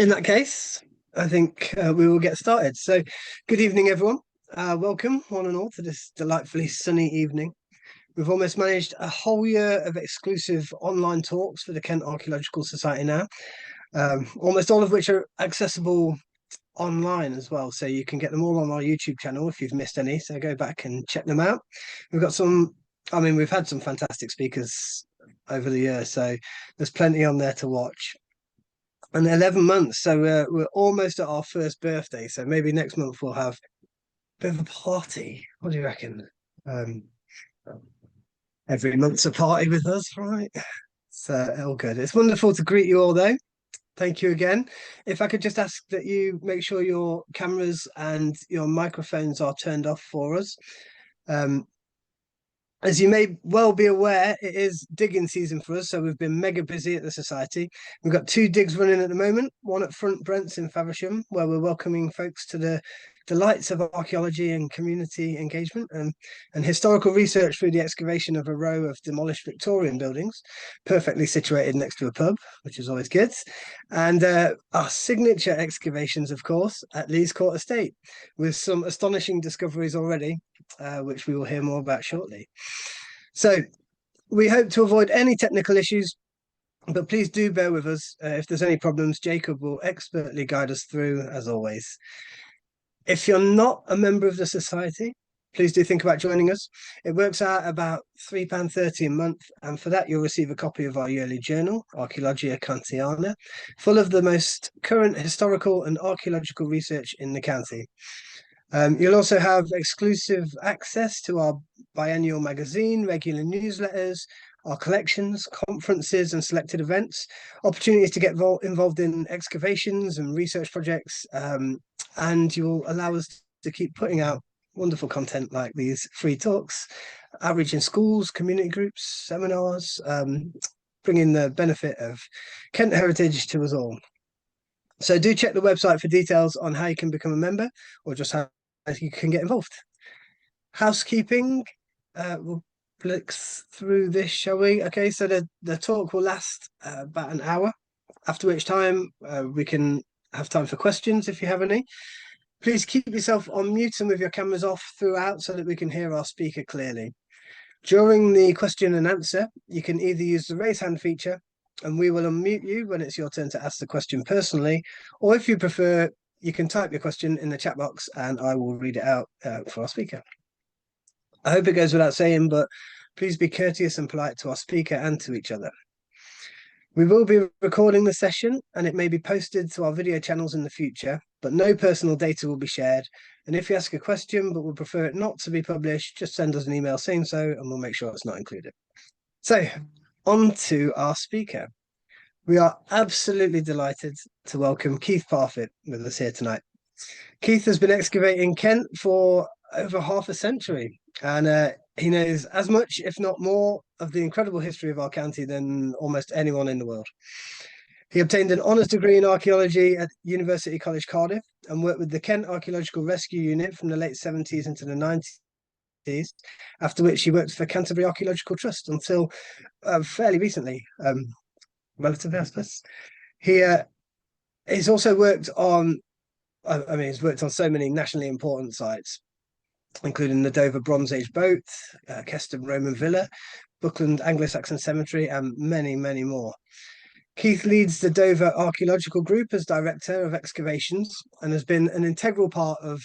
In that case, I think we will get started. So, good evening, everyone. Welcome, one and all, to this delightfully sunny evening. We've almost managed a whole year of exclusive online talks for the Kent Archaeological Society now, almost all of which are accessible online as well. So you can get them all on our YouTube channel if you've missed any. So go back and check them out. We've got we've had some fantastic speakers over the year, so there's plenty on there to watch. And 11 months, so we're almost at our first birthday. So maybe next month we'll have a bit of a party. What do you reckon? Um, every month's a party with us, right? So all good. It's wonderful to greet you all, though. Thank you again. If I could just ask that you make sure your cameras and your microphones are turned off for us. As you may well be aware, it is digging season for us, so we've been mega busy at the Society. We've got 2 digs running at the moment, one at Front Brents in Faversham, where we're welcoming folks to the delights of archaeology and community engagement and historical research through the excavation of a row of demolished Victorian buildings, perfectly situated next to a pub, which is always good. And our signature excavations, of course, at Lees Court Estate, with some astonishing discoveries already, which we will hear more about shortly. So we hope to avoid any technical issues, but please do bear with us. If there's any problems, Jacob will expertly guide us through, as always. If you're not a member of the Society, please do think about joining us. It works out about £3.30 a month, and for that you'll receive a copy of our yearly journal, Archaeologia Kantiana, full of the most current historical and archaeological research in the county. You'll also have exclusive access to our biennial magazine, regular newsletters, our collections, conferences and selected events, opportunities to get involved in excavations and research projects, and you'll allow us to keep putting out wonderful content like these free talks, outreach in schools, community groups, seminars, bringing the benefit of Kent heritage to us all. So do check the website for details on how you can become a member or just how you can get involved. Housekeeping, we'll blitz through this, shall we? Okay, so the talk will last about an hour, after which time we can have time for questions if you have any. Please keep yourself on mute and with your cameras off throughout so that we can hear our speaker clearly. During the question and answer, you can either use the raise hand feature and we will unmute you when it's your turn to ask the question personally, or if you prefer, you can type your question in the chat box and I will read it out for our speaker. I hope it goes without saying, but please be courteous and polite to our speaker and to each other. We will be recording the session and it may be posted to our video channels in the future, but no personal data will be shared. And if you ask a question but would prefer it not to be published, just send us an email saying so and we'll make sure it's not included. So, on to our speaker. We are absolutely delighted to welcome Keith Parfitt with us here tonight. Keith has been excavating Kent for over half a century, and he knows as much, if not more, of the incredible history of our county than almost anyone in the world. He obtained an honours degree in archaeology at University College Cardiff and worked with the Kent Archaeological Rescue Unit from the late 70s into the 90s, after which he worked for Canterbury Archaeological Trust until fairly recently, relatively, I suppose. He's also worked on, he's worked on so many nationally important sites, including the Dover Bronze Age boat, Keston Roman Villa, Buckland Anglo-Saxon Cemetery, and many, many more. Keith leads the Dover Archaeological Group as Director of Excavations and has been an integral part of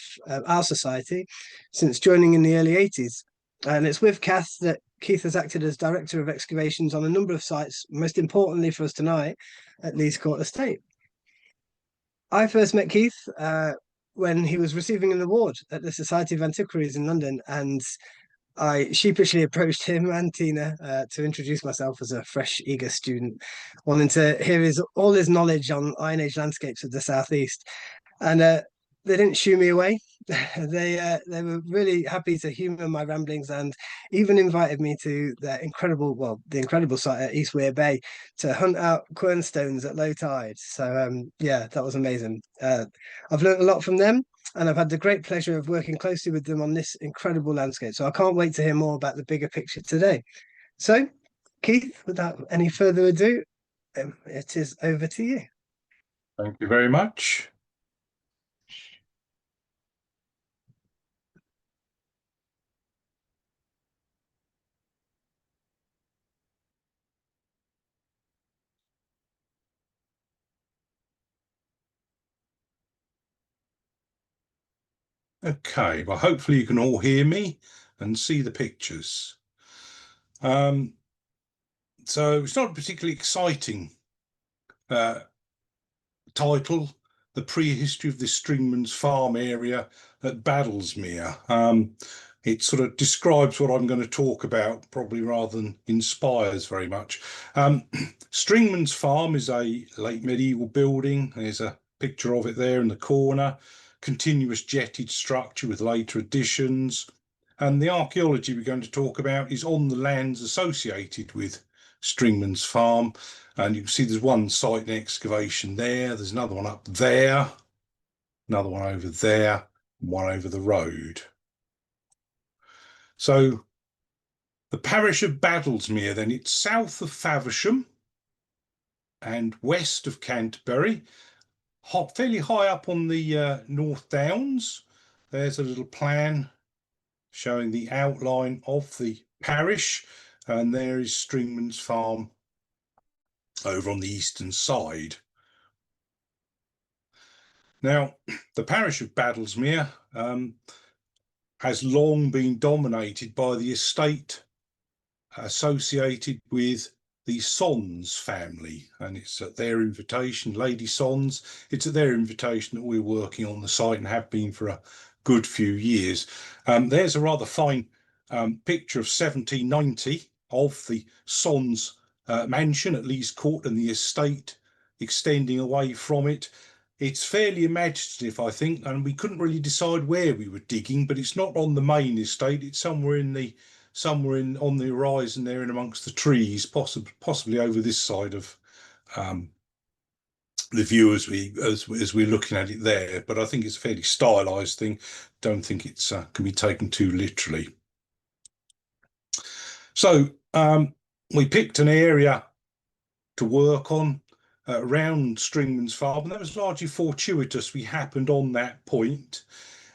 our society since joining in the early 80s. And it's with Kath that Keith has acted as Director of Excavations on a number of sites, most importantly for us tonight, at Lees Court Estate. I first met Keith when he was receiving an award at the Society of Antiquaries in London, and I sheepishly approached him and Tina to introduce myself as a fresh, eager student, wanting to hear all his knowledge on Iron Age landscapes of the Southeast. And they didn't shoo me away. They were really happy to humour my ramblings and even invited me to the incredible site at East Weir Bay to hunt out quernstones at low tide. So yeah, that was amazing. I've learned a lot from them, and I've had the great pleasure of working closely with them on this incredible landscape. So I can't wait to hear more about the bigger picture today. So, Keith, without any further ado, it is over to you. Thank you very much. Okay, well, hopefully you can all hear me and see the pictures. So it's not a particularly exciting uh, title, The Prehistory of the Stringmans Farm area at Badlesmere. It sort of describes what I'm going to talk about, probably rather than inspires very much. Stringmans Farm is a late medieval building. There's a picture of it there in the corner. Continuous jetted structure with later additions. And the archaeology we're going to talk about is on the lands associated with Stringmans Farm. And you can see there's one site in excavation there. There's another one up there, another one over there, one over the road. So the parish of Badlesmere, then, it's south of Faversham and west of Canterbury, fairly high up on the North Downs. There's a little plan showing the outline of the parish, and there is Stringmans Farm over on the eastern side. Now, the parish of Badlesmere has long been dominated by the estate associated with the Sons family, and it's at their invitation, Lady Sons, it's at their invitation that we're working on the site and have been for a good few years. There's a rather fine picture of 1790 of the Sons mansion at Lees Court and the estate extending away from it. It's fairly imaginative, I think, and we couldn't really decide where we were digging, but it's not on the main estate. It's somewhere on the horizon there in amongst the trees, possibly over this side of the view as we're looking at it there. But I think it's a fairly stylized thing. Don't think it's can be taken too literally. So we picked an area to work on around Stringmans Farm, and that was largely fortuitous. We happened on that point.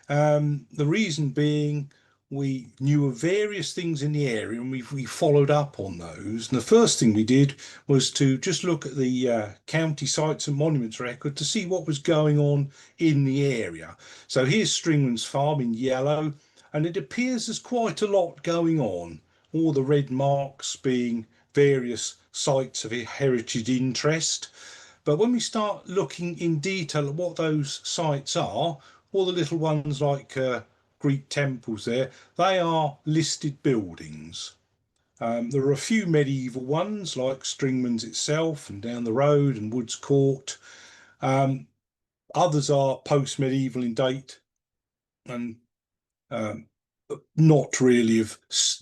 The reason being, we knew of various things in the area and we followed up on those. And the first thing we did was to just look at the county sites and monuments record to see what was going on in the area. So here's Stringmans Farm in yellow, and it appears there's quite a lot going on. All the red marks being various sites of heritage interest. But when we start looking in detail at what those sites are, all the little ones like Greek temples there, they are listed buildings. There are a few medieval ones like Stringmans itself and down the road and Woods Court. Others are post-medieval in date and not really of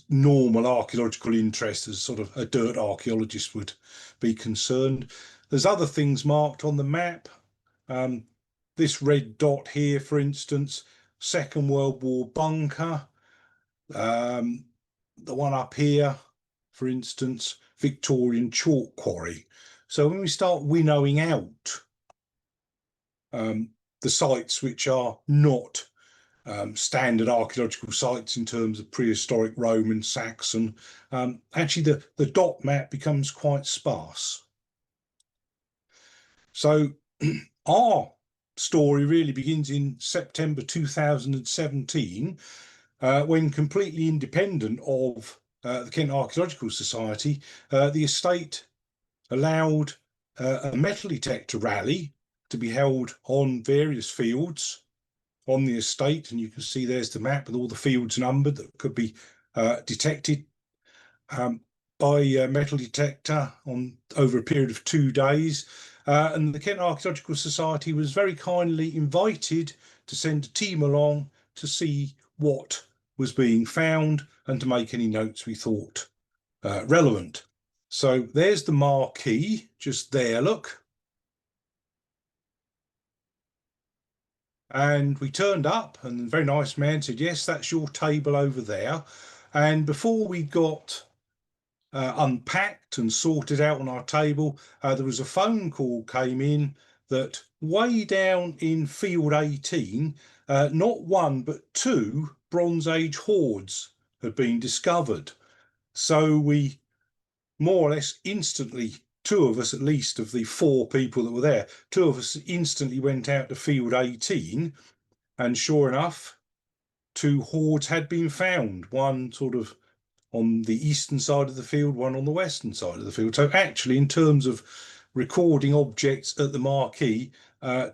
normal archaeological interest as sort of a dirt archaeologist would be concerned. There's other things marked on the map. This red dot here, for instance, Second World War bunker. The one up here, for instance, Victorian chalk quarry. So when we start winnowing out the sites which are not standard archaeological sites in terms of prehistoric Roman, Saxon, actually the dot map becomes quite sparse. So our story really begins in September 2017, when, completely independent of the Kent Archaeological Society, the estate allowed a metal detector rally to be held on various fields on the estate, and you can see there's the map with all the fields numbered that could be detected by metal detector on over a period of 2 days. And the Kent Archaeological Society was very kindly invited to send a team along to see what was being found and to make any notes we thought relevant. So there's the marquee just there, look. And we turned up and a very nice man said, yes, that's your table over there. And before we got unpacked and sorted out on our table, there was a phone call came in that way down in field 18, not one but two Bronze Age hoards had been discovered. So we more or less instantly, two of us at least of the four people that were there, two of us instantly went out to field 18, and sure enough, two hoards had been found, one sort of on the eastern side of the field, one on the western side of the field. So actually, in terms of recording objects at the marquee,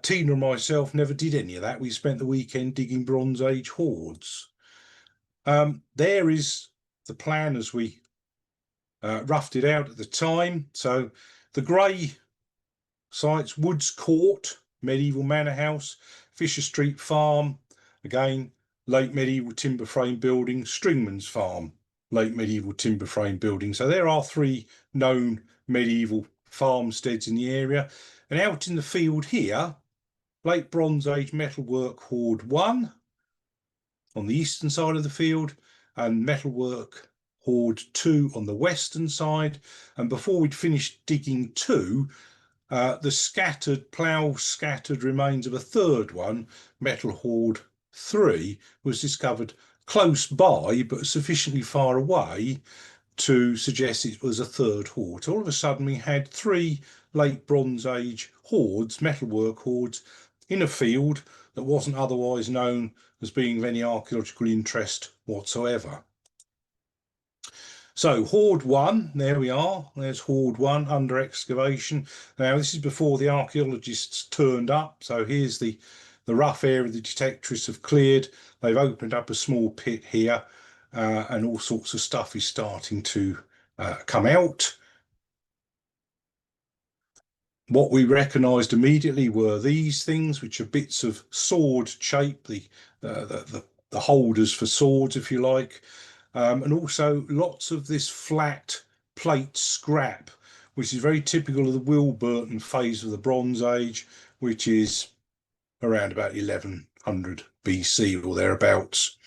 Tina and myself never did any of that. We spent the weekend digging Bronze Age hoards. There is the plan as we roughed it out at the time. So the grey sites: Woods Court, medieval manor house; Fisher Street Farm, again late medieval timber frame building; Stringmans Farm, late medieval timber frame building. So there are three known medieval farmsteads in the area. And out in the field here, late Bronze Age metalwork hoard 1 on the eastern side of the field, and metalwork hoard 2 on the western side. And before we'd finished digging 2, the plough-scattered remains of a third one, metal hoard 3, was discovered close by, but sufficiently far away to suggest it was a third hoard. All of a sudden, we had 3 late Bronze Age hoards, metalwork hoards, in a field that wasn't otherwise known as being of any archaeological interest whatsoever. So hoard 1, there we are. There's hoard 1 under excavation. Now this is before the archaeologists turned up. So here's the rough area the detectorists have cleared. They've opened up a small pit here, and all sorts of stuff is starting to come out. What we recognised immediately were these things, which are bits of sword shape, the holders for swords, if you like. And also lots of this flat plate scrap, which is very typical of the Wilburton phase of the Bronze Age, which is around about 1100 BC or thereabouts.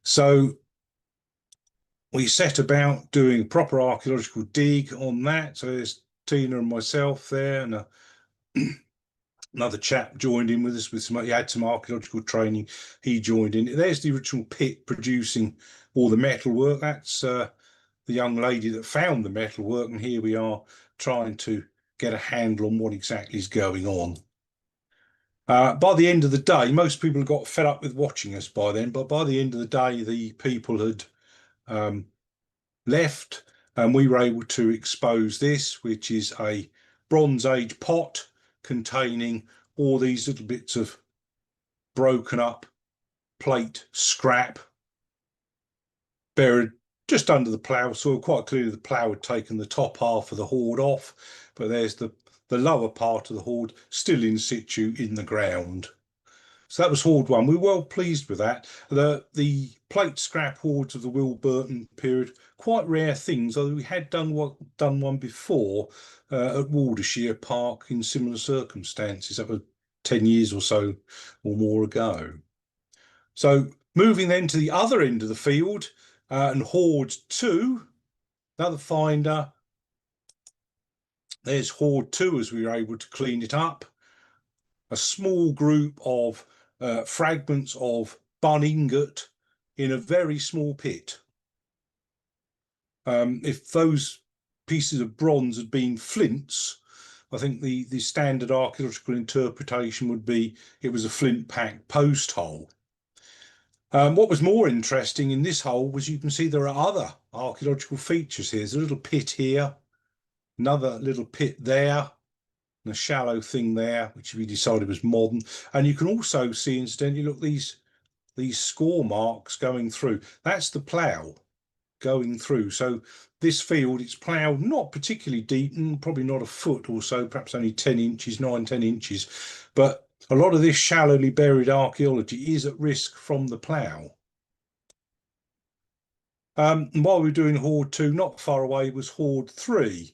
So we set about doing a proper archaeological dig on that. So there's Tina and myself there, and another chap joined in with us with some, he had some archaeological training. He joined in. There's the original pit producing all the metalwork. That's the young lady that found the metalwork, and here we are trying to get a handle on what exactly is going on. By the end of the day, most people got fed up with watching us by then, but by the end of the day, the people had left, and we were able to expose this, which is a Bronze Age pot containing all these little bits of broken up plate scrap buried just under the plough soil. Quite clearly the plough had taken the top half of the hoard off, but there's the lower part of the hoard still in situ in the ground. So that was hoard 1. We were well pleased with that. The plate scrap hoards of the Wilburton period, quite rare things, although we had done one before at Waldershire Park in similar circumstances. That was 10 years or so or more ago. So moving then to the other end of the field, and hoard 2, another finder. There's hoard 2 as we were able to clean it up. A small group of fragments of bun ingot in a very small pit. If those pieces of bronze had been flints, I think the standard archaeological interpretation would be it was a flint-packed post hole. What was more interesting in this hole was you can see there are other archaeological features here. There's a little pit here, another little pit there, and a shallow thing there, which we decided was modern. And you can also see, incidentally, look, these score marks going through. That's the plough going through. So this field, it's ploughed not particularly deep, and probably not a foot or so, perhaps only 10 inches, 9-10 inches. But a lot of this shallowly buried archaeology is at risk from the plough. And while we were doing hoard 2, not far away was hoard 3.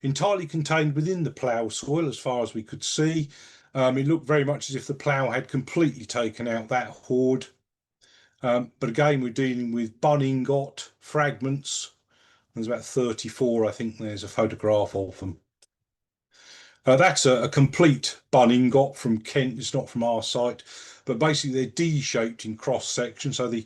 Entirely contained within the plough soil as far as we could see. It looked very much as if the plough had completely taken out that hoard. But again, we're dealing with bun ingot fragments. There's about 34, I think there's a photograph of them. That's a complete bun ingot from Kent. It's not from our site, but basically they're D-shaped in cross section. So the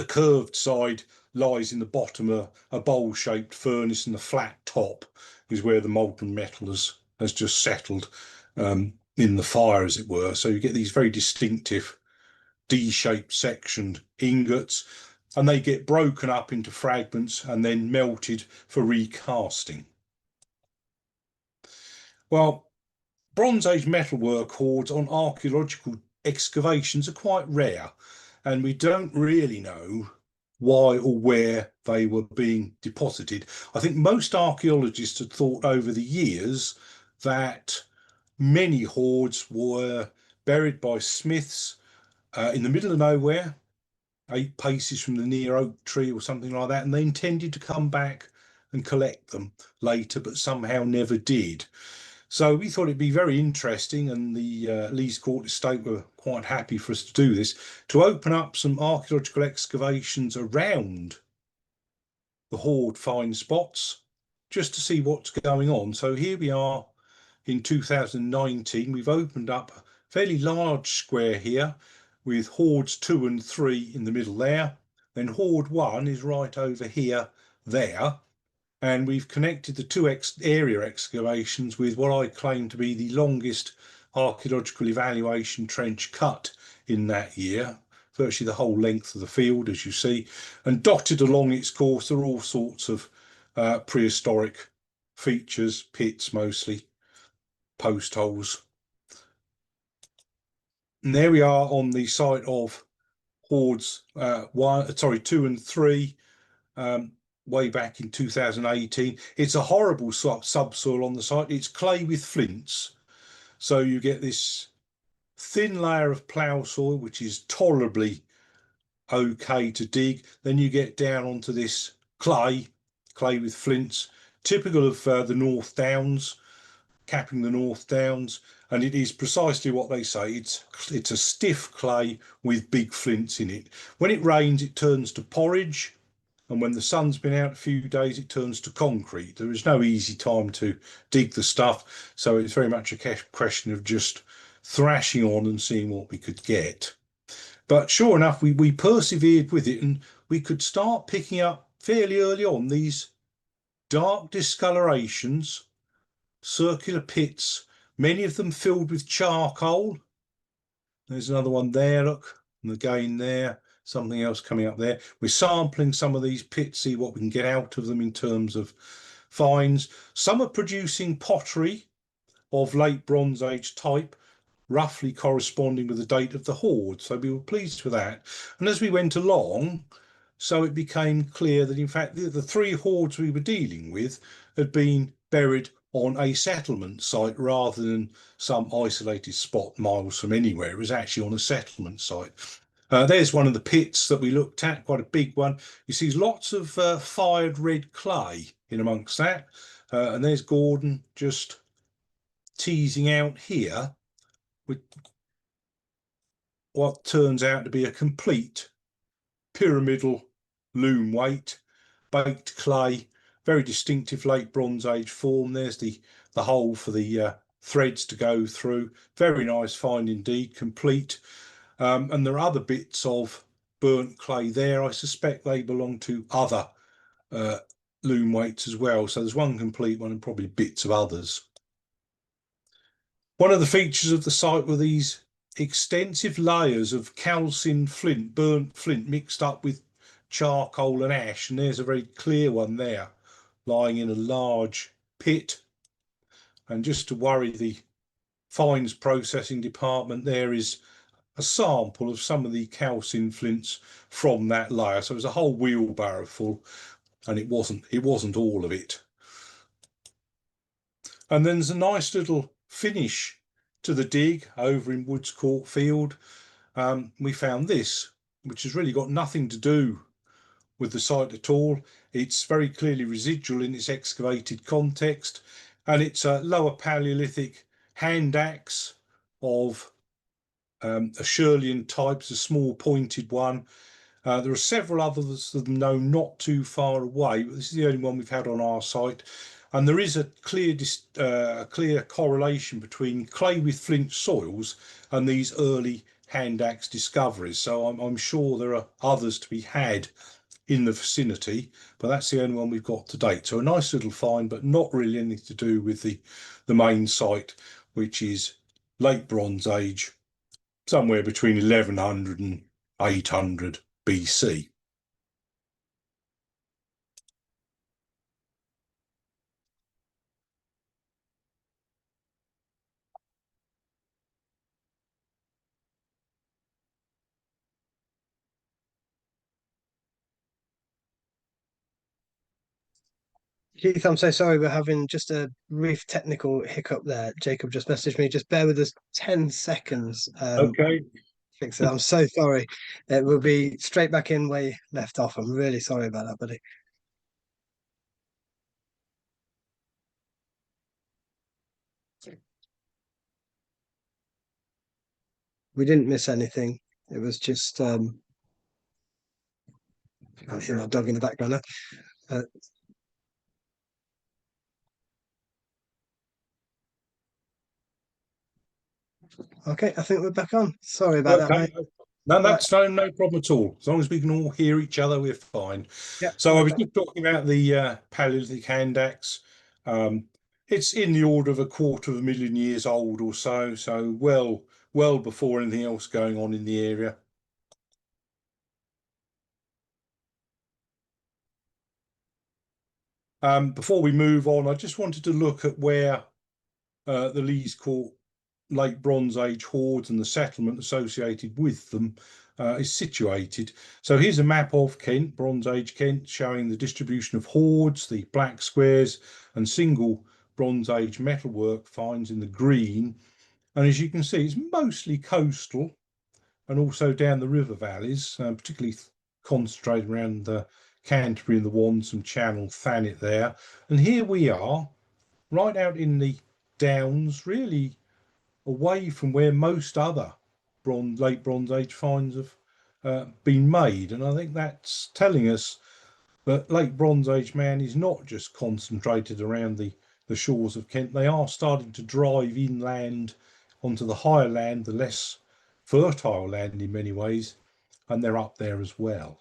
curved side lies in the bottom of a bowl-shaped furnace, and the flat top is where the molten metal has just settled in the fire, as it were. So you get these very distinctive D-shaped sectioned ingots, and they get broken up into fragments and then melted for recasting. Well, Bronze Age metalwork hoards on archaeological excavations are quite rare, and we don't really know why or where they were being deposited. I think most archaeologists had thought over the years that many hoards were buried by smiths in the middle of nowhere, 8 paces from the near oak tree or something like that, and they intended to come back and collect them later, but somehow never did. So we thought it'd be very interesting, and the Lees Court Estate were quite happy for us to do this, to open up some archaeological excavations around the hoard find spots, just to see what's going on. So here we are in 2019. We've opened up a fairly large square here with hoards 2 and 3 in the middle there. Then hoard 1 is right over here, there. And we've connected the two area excavations with what I claim to be the longest archaeological evaluation trench cut in that year, virtually the whole length of the field, as you see, and dotted along its course are all sorts of prehistoric features, pits mostly, post holes. And there we are on the site of hoards 2 and 3. Way back in 2018. It's a horrible subsoil on the site. It's clay with flints. So you get this thin layer of plough soil, which is tolerably okay to dig. Then you get down onto this clay with flints, typical of the North Downs, capping the North Downs. And it is precisely what they say. It's a stiff clay with big flints in it. When it rains, it turns to porridge. And when the sun's been out a few days, it turns to concrete. There is no easy time to dig the stuff. So it's very much a question of just thrashing on and seeing what we could get. But sure enough, we persevered with it, and we could start picking up fairly early on these dark discolorations, circular pits, many of them filled with charcoal. There's another one there, look, and again there. Something else coming up there. We're sampling some of these pits, see what we can get out of them in terms of finds. Some are producing pottery of late Bronze Age type, roughly corresponding with the date of the hoard. So we were pleased with that. And as we went along, so it became clear that in fact the 3 hoards we were dealing with had been buried on a settlement site rather than some isolated spot miles from anywhere. It was actually on a settlement site. There's one of the pits that we looked at, quite a big one. You see lots of fired red clay in amongst that. And there's Gordon just teasing out here with what turns out to be a complete pyramidal loom weight, baked clay, very distinctive late Bronze Age form. There's the hole for the threads to go through. Very nice find indeed, complete. And there are other bits of burnt clay there. I suspect they belong to other loom weights as well. So there's one complete one and probably bits of others. One of the features of the site were these extensive layers of calcined flint, burnt flint mixed up with charcoal and ash. And there's a very clear one there lying in a large pit. And just to worry the fines processing department, there is a sample of some of the calcined flints from that layer. So it was a whole wheelbarrow full, and it wasn't all of it. And then there's a nice little finish to the dig over in Woods Court Field. We found this, which has really got nothing to do with the site at all. It's very clearly residual in its excavated context, and it's a lower Paleolithic hand axe of a Shirleyan type, a small pointed one. There are several others of them known not too far away, but this is the only one we've had on our site. And there is a clear correlation between clay with flint soils and these early hand axe discoveries. So I'm sure there are others to be had in the vicinity, but that's the only one we've got to date. So a nice little find, but not really anything to do with the main site, which is late Bronze Age, somewhere between 1100 and 800 BC. Keith, I'm so sorry, we're having just a brief technical hiccup there. Jacob just messaged me. Just bear with us 10 seconds. Okay. Fix it. I'm so sorry. It will be straight back in where you left off. I'm really sorry about that, buddy. We didn't miss anything. It was just I hear my dog in the background now. Uh, okay, I think we're back on. Sorry about that, Okay. mate. No, Right. that's no problem at all. As long as we can all hear each other, we're fine. Yeah. So I was just talking about the Paleolithic hand axe. Um, it's in the order of 250,000 years old or so. So well before anything else going on in the area. Before we move on, I just wanted to look at where the Lees Court late Bronze Age hoards and the settlement associated with them is situated. So here's a map of Kent, Bronze Age Kent, showing the distribution of hoards, the black squares and single Bronze Age metalwork finds in the green. And as you can see, it's mostly coastal and also down the river valleys, particularly concentrated around the Canterbury and the Wonsum Channel, Thanet there. And here we are, right out in the Downs, really away from where most other late Bronze Age finds have been made. And I think that's telling us that late Bronze Age man is not just concentrated around the shores of Kent. They are starting to drive inland onto the higher land, the less fertile land in many ways, and they're up there as well.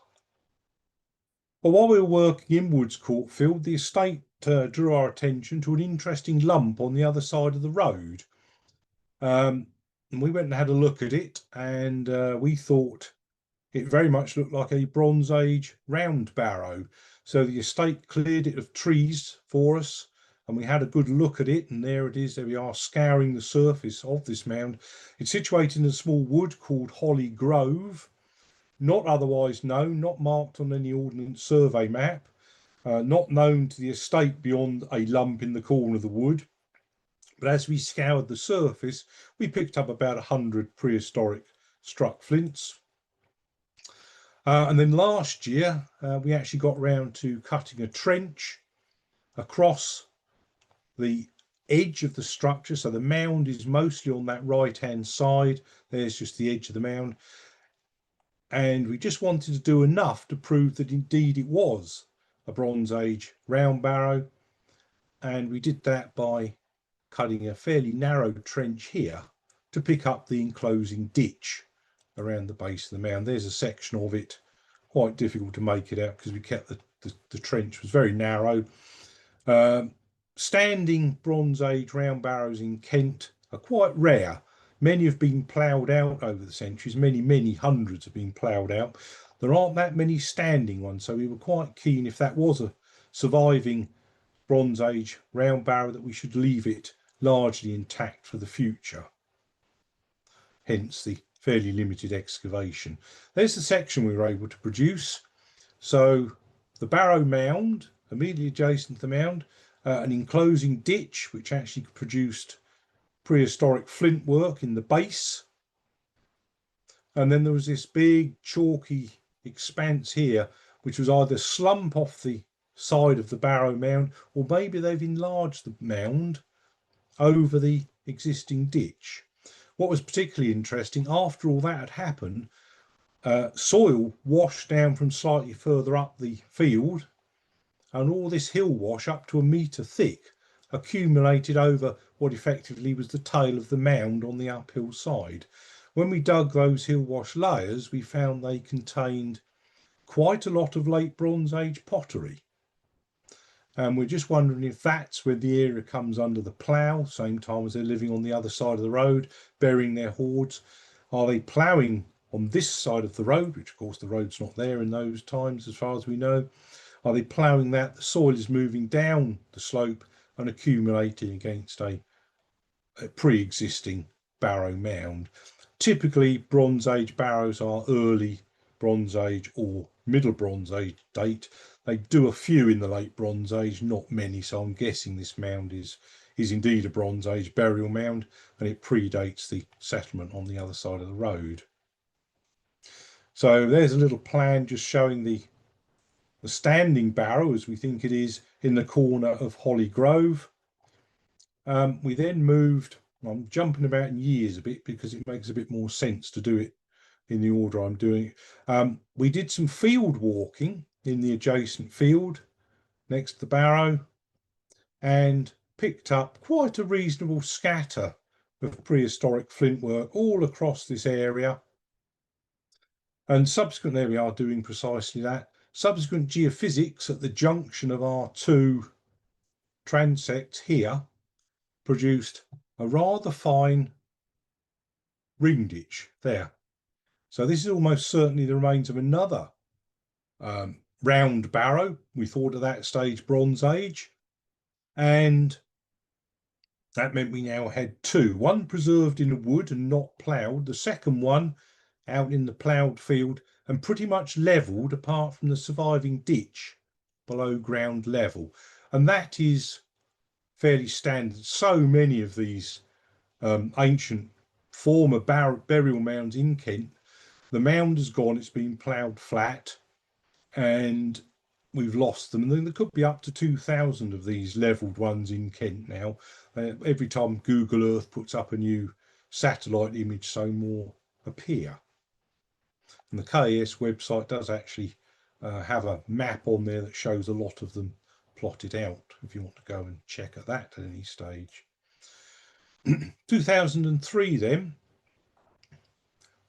But while we were working in Woods Courtfield, the estate drew our attention to an interesting lump on the other side of the road. And we went and had a look at it, and we thought it very much looked like a Bronze Age round barrow. So the estate cleared it of trees for us, and we had a good look at it, and there it is. There we are, scouring the surface of this mound. It's situated in a small wood called Holly Grove, not otherwise known, not marked on any Ordnance Survey map, not known to the estate beyond a lump in the corner of the wood. But as we scoured the surface, we picked up about 100 prehistoric struck flints. And then last year, we actually got round to cutting a trench across the edge of the structure. So the mound is mostly on that right-hand side. There's just the edge of the mound. And we just wanted to do enough to prove that indeed it was a Bronze Age round barrow. And we did that by cutting a fairly narrow trench here to pick up the enclosing ditch around the base of the mound. There's a section of it, quite difficult to make it out because we kept the trench was very narrow. Standing Bronze Age round barrows in Kent are quite rare. Many have been ploughed out over the centuries. Many hundreds have been ploughed out. There aren't that many standing ones, so we were quite keen, if that was a surviving Bronze Age round barrow, that we should leave it largely intact for the future. Hence the fairly limited excavation. There's the section we were able to produce. So the barrow mound, immediately adjacent to the mound, an enclosing ditch which actually produced prehistoric flint work in the base. And then there was this big chalky expanse here, which was either slump off the side of the barrow mound, or maybe they've enlarged the mound over the existing ditch. What was particularly interesting, after all that had happened, soil washed down from slightly further up the field and all this hill wash up to 1 metre thick accumulated over what effectively was the tail of the mound on the uphill side. When we dug those hill wash layers, we found they contained quite a lot of late Bronze Age pottery. And we're just wondering if that's when the area comes under the plough, same time as they're living on the other side of the road, burying their hoards. Are they ploughing on this side of the road, which of course the road's not there in those times as far as we know? Are they ploughing that? The soil is moving down the slope and accumulating against a pre-existing barrow mound. Typically, Bronze Age barrows are early Bronze Age or Middle Bronze Age date. They do a few in the late Bronze Age, not many, so I'm guessing this mound is indeed a Bronze Age burial mound, and it predates the settlement on the other side of the road. So there's a little plan just showing the standing barrow, as we think it is, in the corner of Holly Grove. We then moved, I'm jumping about in years a bit because it makes a bit more sense to do it in the order I'm doing it. We did some field walking in the adjacent field next to the barrow and picked up quite a reasonable scatter of prehistoric flint work all across this area. And subsequently, there we are doing precisely that. Subsequent geophysics at the junction of our two transects here produced a rather fine ring ditch there. So this is almost certainly the remains of another round barrow. We thought at that stage Bronze Age, and that meant we now had two, one preserved in the wood and not ploughed, the second one out in the ploughed field and pretty much levelled apart from the surviving ditch below ground level. And that is fairly standard. So many of these ancient former burial mounds in Kent, the mound has gone, it's been ploughed flat, and we've lost them. And then there could be up to 2,000 of these levelled ones in Kent now. Every time Google Earth puts up a new satellite image, so more appear. And the KES website does actually have a map on there that shows a lot of them plotted out, if you want to go and check at that at any stage. 2003 then,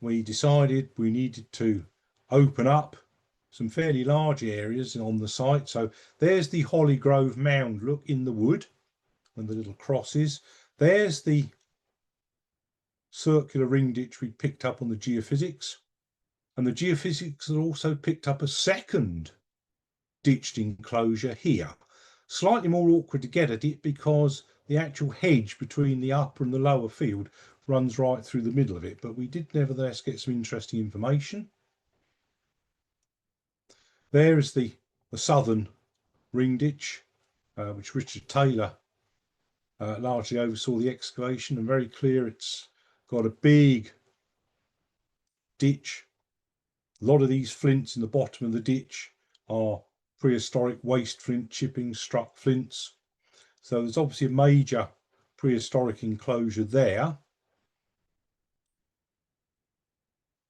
we decided we needed to open up some fairly large areas on the site. So there's the Holly Grove mound, look, in the wood, and the little crosses. There's the circular ring ditch we picked up on the geophysics, and the geophysics had also picked up a second ditched enclosure here. Slightly more awkward to get at it because the actual hedge between the upper and the lower field runs right through the middle of it, but we did nevertheless get some interesting information. There is the southern ring ditch, which Richard Taylor largely oversaw the excavation, and very clear it's got a big ditch. A lot of these flints in the bottom of the ditch are prehistoric waste flint chipping struck flints. So there's obviously a major prehistoric enclosure there.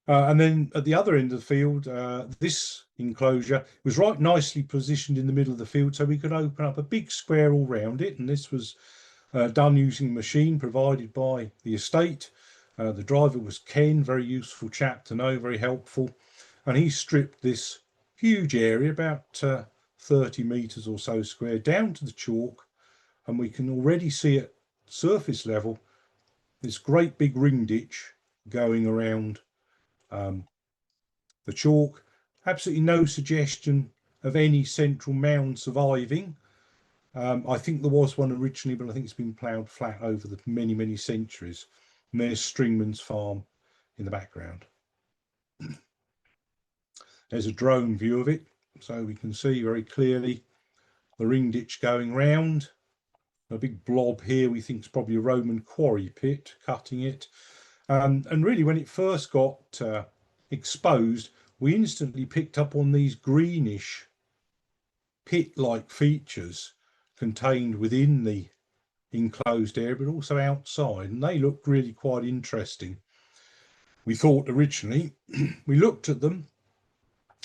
And then at the other end of the field, this enclosure was right nicely positioned in the middle of the field, so we could open up a big square all round it. And this was done using a machine provided by the estate. The driver was Ken, very useful chap to know, very helpful. And he stripped this huge area, about 30 metres or so square, down to the chalk. And we can already see at surface level this great big ring ditch going around the chalk. Absolutely no suggestion of any central mound surviving. I think there was one originally, but I think it's been ploughed flat over the many, many centuries. And there's Stringmans Farm in the background. There's a drone view of it, so we can see very clearly the ring ditch going round. A big blob here we think is probably a Roman quarry pit cutting it. And really when it first got exposed, we instantly picked up on these greenish pit-like features contained within the enclosed area, but also outside, and they looked really quite interesting. We thought originally, we looked at them,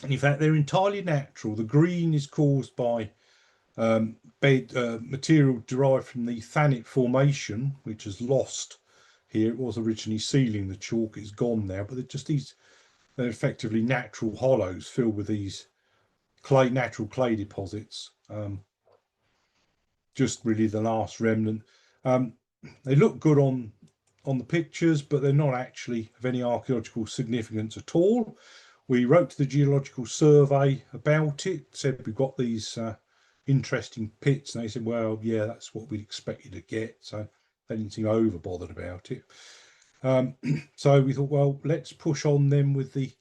and in fact they're entirely natural. The green is caused by material derived from the Thanet Formation, which is lost here. It was originally sealing the chalk, it's gone now, but they're just they're effectively natural hollows filled with these natural clay deposits. Just really the last remnant. They look good on the pictures, but they're not actually of any archaeological significance at all. We wrote to the Geological Survey about it, said we've got these interesting pits, and they said, well, yeah, that's what we'd expect you to get. So they didn't seem over bothered about it. So we thought, well, let's push on them with the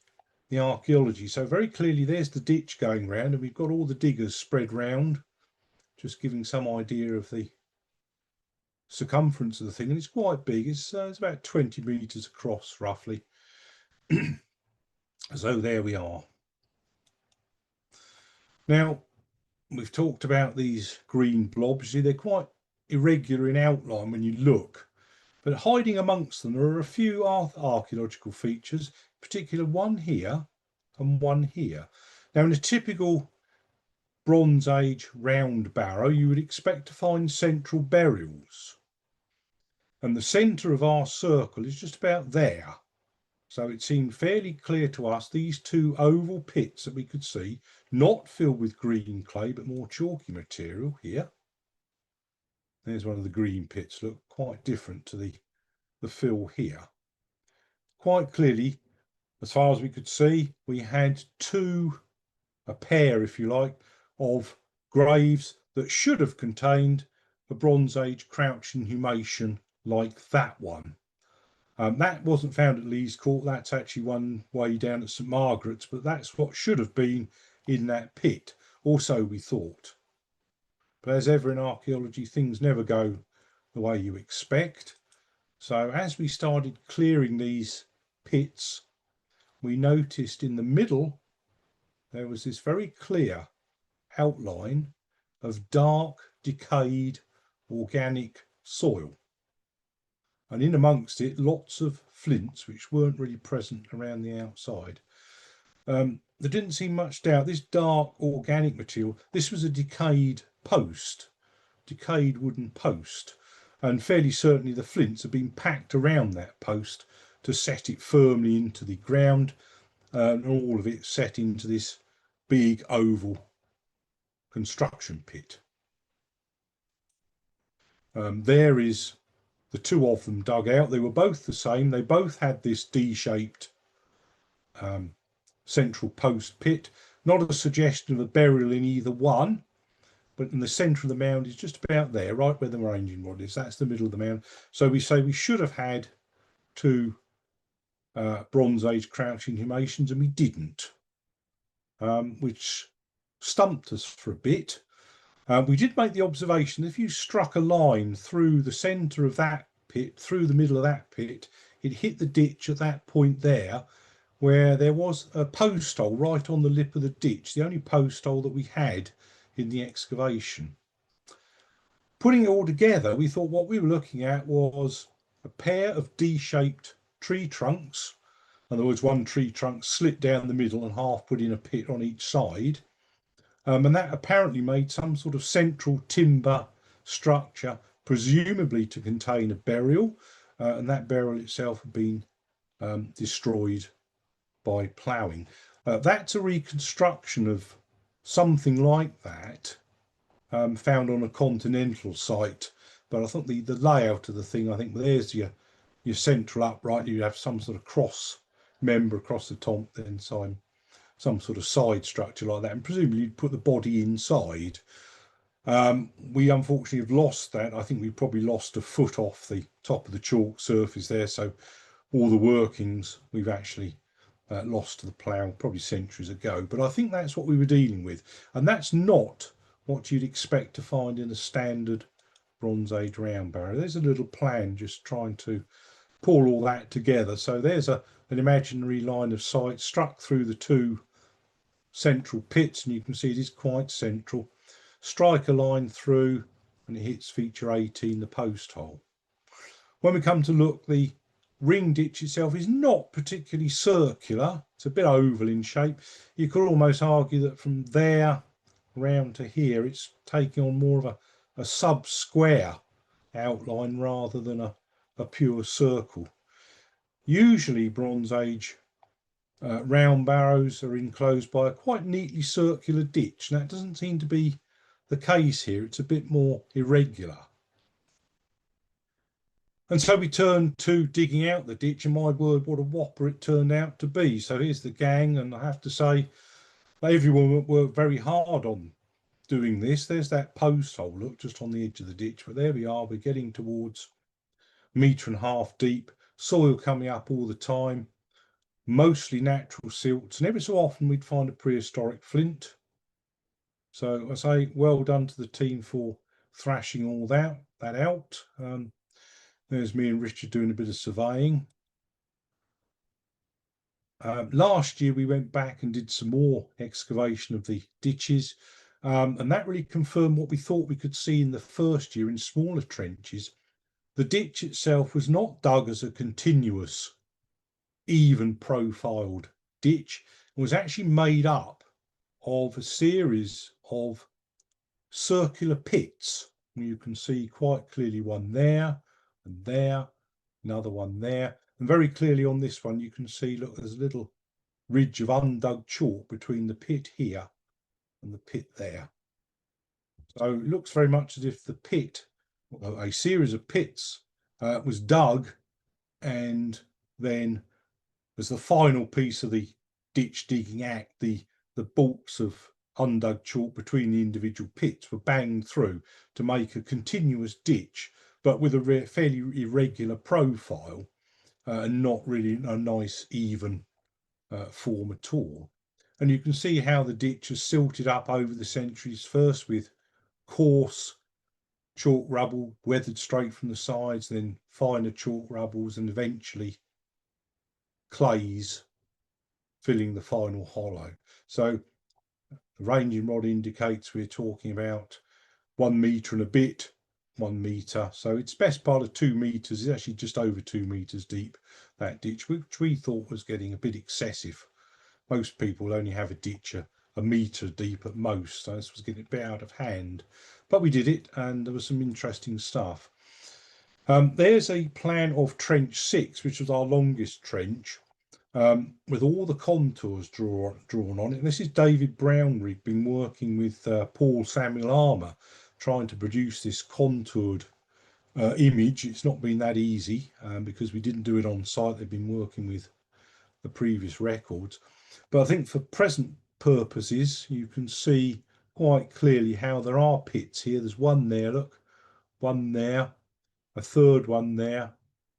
archaeology. So very clearly there's the ditch going round, and we've got all the diggers spread round, just giving some idea of the circumference of the thing, and it's quite big. It's about 20 meters across roughly. So there we are. Now we've talked about these green blobs. See, they're quite irregular in outline when you look, but hiding amongst them there are a few archaeological features, in particular one here and one here. Now in a typical Bronze Age round barrow you would expect to find central burials, and the centre of our circle is just about there. So it seemed fairly clear to us these two oval pits that we could see, not filled with green clay but more chalky material here. There's one of the green pits, look quite different to the fill here. Quite clearly, as far as we could see, we had a pair, if you like, of graves that should have contained a Bronze Age crouch inhumation like that one. That wasn't found at Lees Court, that's actually one way down at St Margaret's, but that's what should have been in that pit, also we thought. But as ever in archaeology, things never go the way you expect. So as we started clearing these pits, we noticed in the middle there was this very clear outline of dark, decayed, organic soil. And in amongst it, lots of flints, which weren't really present around the outside. There didn't seem much doubt. This dark organic material, this was a decayed post, decayed wooden post. And fairly certainly the flints had been packed around that post to set it firmly into the ground. And all of it set into this big oval construction pit. There is the two of them dug out. They were both the same. They both had this D-shaped central post pit. Not a suggestion of a burial in either one, but in the centre of the mound is just about there, right where the ranging rod is. That's the middle of the mound. So we say we should have had two Bronze Age crouch inhumations, and we didn't, which stumped us for a bit. We did make the observation that if you struck a line through the centre of that pit, through the middle of that pit, it hit the ditch at that point there, where there was a post hole right on the lip of the ditch, the only post hole that we had in the excavation. Putting it all together, we thought what we were looking at was a pair of D-shaped tree trunks. In other words, one tree trunk slit down the middle and half put in a pit on each side. And that apparently made some sort of central timber structure, presumably to contain a burial, and that burial itself had been destroyed by ploughing. That's a reconstruction of something like that found on a continental site, but I think the layout of the thing, I think there's your central upright, you have some sort of cross member across the top, then some sort of side structure like that, and presumably you'd put the body inside. We unfortunately have lost that. I think we probably lost a foot off the top of the chalk surface there, so all the workings we've actually lost to the plough probably centuries ago. But I think that's what we were dealing with, and that's not what you'd expect to find in a standard Bronze Age round barrow. There's a little plan just trying to pull all that together. So there's an imaginary line of sight struck through the two central pits, and you can see it is quite central. Strike a line through and it hits feature 18, the post hole. When we come to look, the ring ditch itself is not particularly circular, it's a bit oval in shape. You could almost argue that from there round to here, it's taking on more of a sub-square outline rather than a pure circle. Usually Bronze Age round barrows are enclosed by a quite neatly circular ditch, and that doesn't seem to be the case here. It's a bit more irregular. And so we turned to digging out the ditch, and my word, what a whopper it turned out to be. So here's the gang, and I have to say everyone worked very hard on doing this. There's that post hole, look, just on the edge of the ditch, but there we are. We're getting towards 1.5 meters deep, soil coming up all the time, mostly natural silts, and every so often we'd find a prehistoric flint. So I say well done to the team for thrashing all that out. There's me and Richard doing a bit of surveying. Last year we went back and did some more excavation of the ditches, and that really confirmed what we thought we could see in the first year in smaller trenches. The ditch itself was not dug as a continuous, even profiled ditch. It was actually made up of a series of circular pits. You can see quite clearly one there and there, another one there, and very clearly on this one you can see, look, there's a little ridge of undug chalk between the pit here and the pit there. So it looks very much as if the pit, a series of pits, was dug, and then as the final piece of the ditch digging act, the bolts of undug chalk between the individual pits were banged through to make a continuous ditch, but with a fairly irregular profile, and not really a nice even form at all. And you can see how the ditch has silted up over the centuries, first with coarse chalk rubble weathered straight from the sides, then finer chalk rubbles, and eventually clays filling the final hollow. So the ranging rod indicates we're talking about 1 meter and a bit, 1 meter. So it's best part of 2 meters. It's actually just over 2 meters deep, that ditch, which we thought was getting a bit excessive. Most people only have a ditch a meter deep at most, so this was getting a bit out of hand. But we did it, and there was some interesting stuff. There's a plan of trench 6, which was our longest trench, with all the contours drawn on it. And this is David Brownrigg, been working with Paul Samuel Armour, trying to produce this contoured image. It's not been that easy because we didn't do it on site. They've been working with the previous records. But I think for present purposes, you can see quite clearly how there are pits here. There's one there, look, one there, a third one there,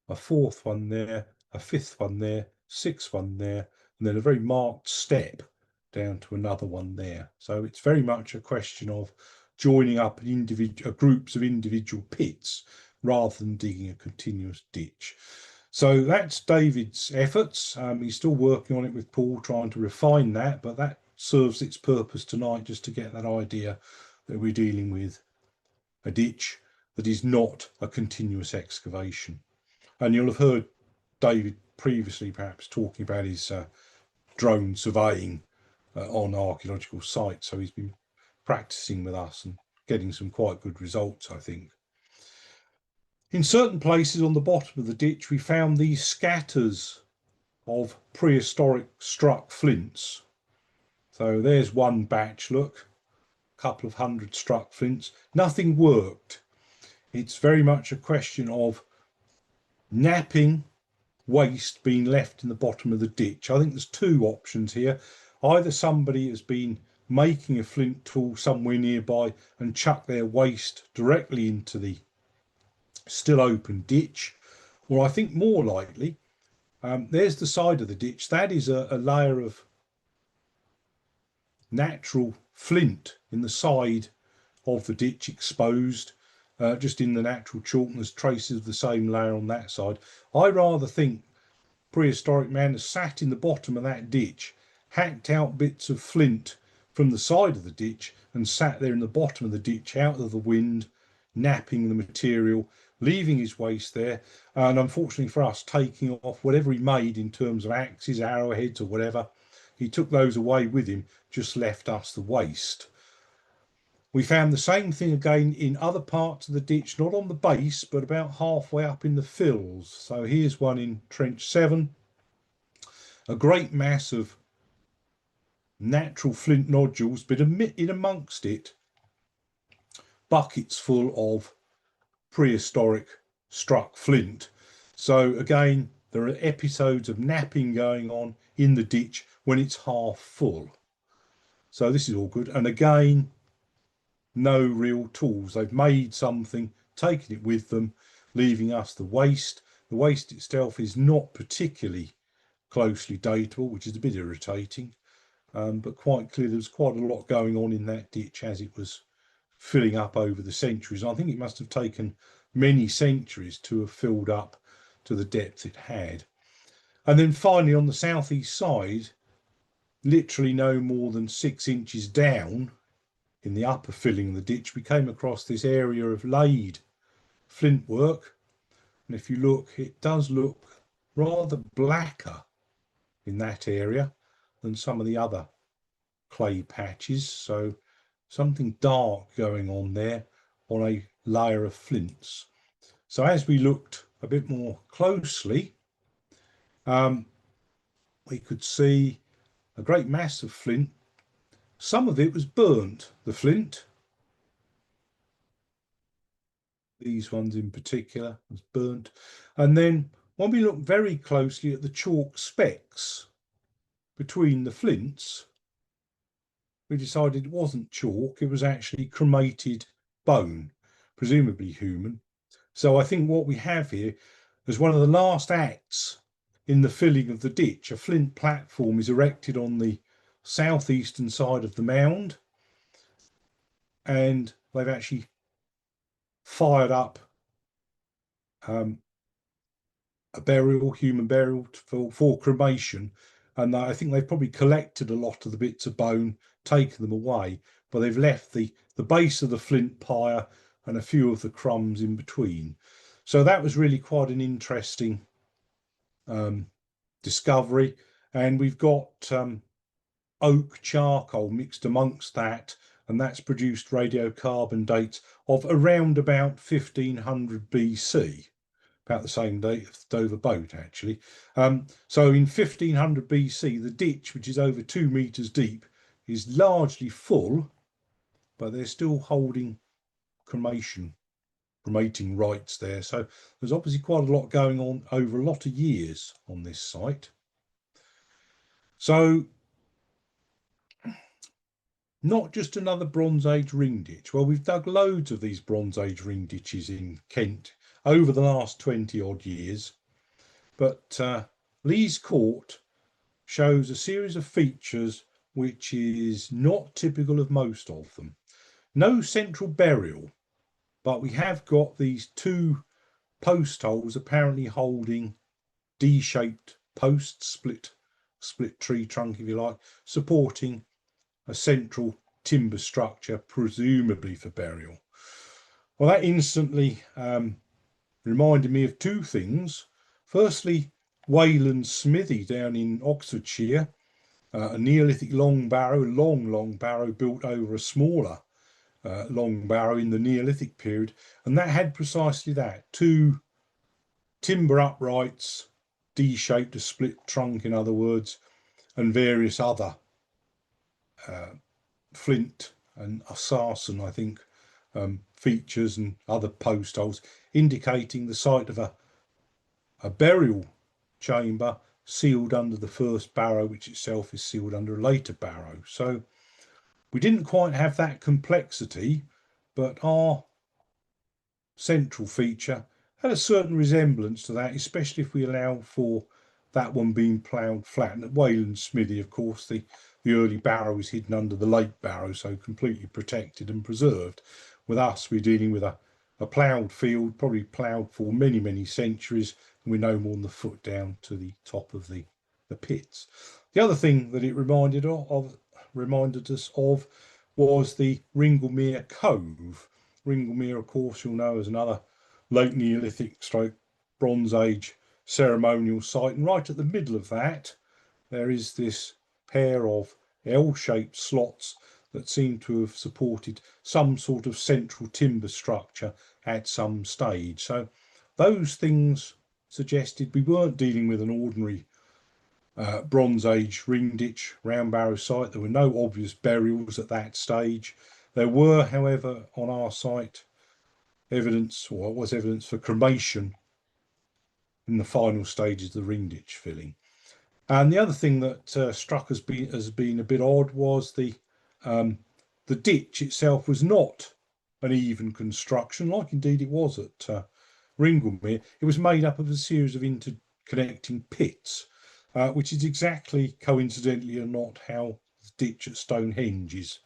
a fourth one there, a fifth one there, sixth one there, and then a very marked step down to another one there. So it's very much a question of joining up groups of individual pits rather than digging a continuous ditch. So that's David's efforts. He's still working on it with Paul, trying to refine that, but that serves its purpose tonight, just to get that idea that we're dealing with a ditch that is not a continuous excavation. And you'll have heard David previously perhaps talking about his drone surveying on archaeological sites, so he's been practicing with us and getting some quite good results, I think. In certain places on the bottom of the ditch we found these scatters of prehistoric struck flints. So there's one batch, look, a couple of hundred struck flints. Nothing worked. It's very much a question of napping waste being left in the bottom of the ditch. I think there's two options here. Either somebody has been making a flint tool somewhere nearby and chucked their waste directly into the still open ditch, or I think more likely, there's the side of the ditch. That is a layer of natural flint in the side of the ditch exposed, just in the natural chalk, and there's traces of the same layer on that side. I rather think prehistoric man has sat in the bottom of that ditch, hacked out bits of flint from the side of the ditch and sat there in the bottom of the ditch out of the wind, napping the material, leaving his waste there, and unfortunately for us, taking off whatever he made in terms of axes, arrowheads or whatever. He took those away with him, just left us the waste. We found the same thing again in other parts of the ditch, not on the base, but about halfway up in the fills. So here's one in trench 7, a great mass of natural flint nodules, but in amongst it, buckets full of prehistoric struck flint. So again, there are episodes of napping going on in the ditch when it's half full. So this is all good. And again, no real tools. They've made something, taken it with them, leaving us the waste. The waste itself is not particularly closely datable, which is a bit irritating. But quite clear there's quite a lot going on in that ditch as it was filling up over the centuries. I think it must have taken many centuries to have filled up to the depth it had. And then finally on the southeast side, literally no more than 6 inches down in the upper filling of the ditch, we came across this area of laid flint work. And if you look, it does look rather blacker in that area than some of the other clay patches. So something dark going on there on a layer of flints. So as we looked a bit more closely, we could see a great mass of flint. Some of it was burnt, the flint. These ones in particular was burnt. And then when we looked very closely at the chalk specks between the flints, we decided it wasn't chalk, it was actually cremated bone, presumably human. So I think what we have here is one of the last acts in the filling of the ditch. A flint platform is erected on the southeastern side of the mound, and they've actually fired up a human burial for cremation. And I think they've probably collected a lot of the bits of bone, taken them away, but they've left the base of the flint pyre and a few of the crumbs in between. So that was really quite an interesting discovery. And we've got oak charcoal mixed amongst that, and that's produced radiocarbon dates of around about 1500 BC. About the same date as the Dover boat, actually. So in 1500 BC, the ditch, which is over 2 meters deep, is largely full, but they're still holding cremating rites there. So there's obviously quite a lot going on over a lot of years on this site. So not just another Bronze Age ring ditch. Well, we've dug loads of these Bronze Age ring ditches in Kent over the last 20 odd years. But Lees Court shows a series of features which is not typical of most of them. No central burial, but we have got these 2 post holes apparently holding D-shaped posts, split tree trunk if you like, supporting a central timber structure, presumably for burial. Well, that instantly reminded me of 2 things. Firstly, Wayland's Smithy down in Oxfordshire, a Neolithic long barrow built over a smaller long barrow in the Neolithic period, and that had precisely that, 2 timber uprights, D-shaped, a split trunk in other words, and various other flint and sarsen, I think, features and other post holes, indicating the site of a burial chamber sealed under the first barrow, which itself is sealed under a later barrow. So we didn't quite have that complexity, but our central feature had a certain resemblance to that, especially if we allow for that one being ploughed flat. And at Wayland's Smithy, of course, the early barrow is hidden under the late barrow, so completely protected and preserved. With us, we're dealing with a ploughed field, probably ploughed for many, many centuries, and we're no more than the foot down to the top of the pits. The other thing that it reminded us of was the Ringlemere Cove. Ringlemere, of course, you'll know as another late Neolithic / Bronze Age ceremonial site, and right at the middle of that there is this pair of L-shaped slots that seem to have supported some sort of central timber structure at some stage. So those things suggested we weren't dealing with an ordinary Bronze Age ring ditch round barrow site. There were no obvious burials at that stage. There were, however, on our site evidence, or was evidence, for cremation in the final stages of the ring ditch filling. And the other thing that struck us as being a bit odd was the ditch itself was not an even construction, like indeed it was at Ringlemere. It was made up of a series of interconnecting pits, which is exactly, coincidentally or not, how the ditch at Stonehenge is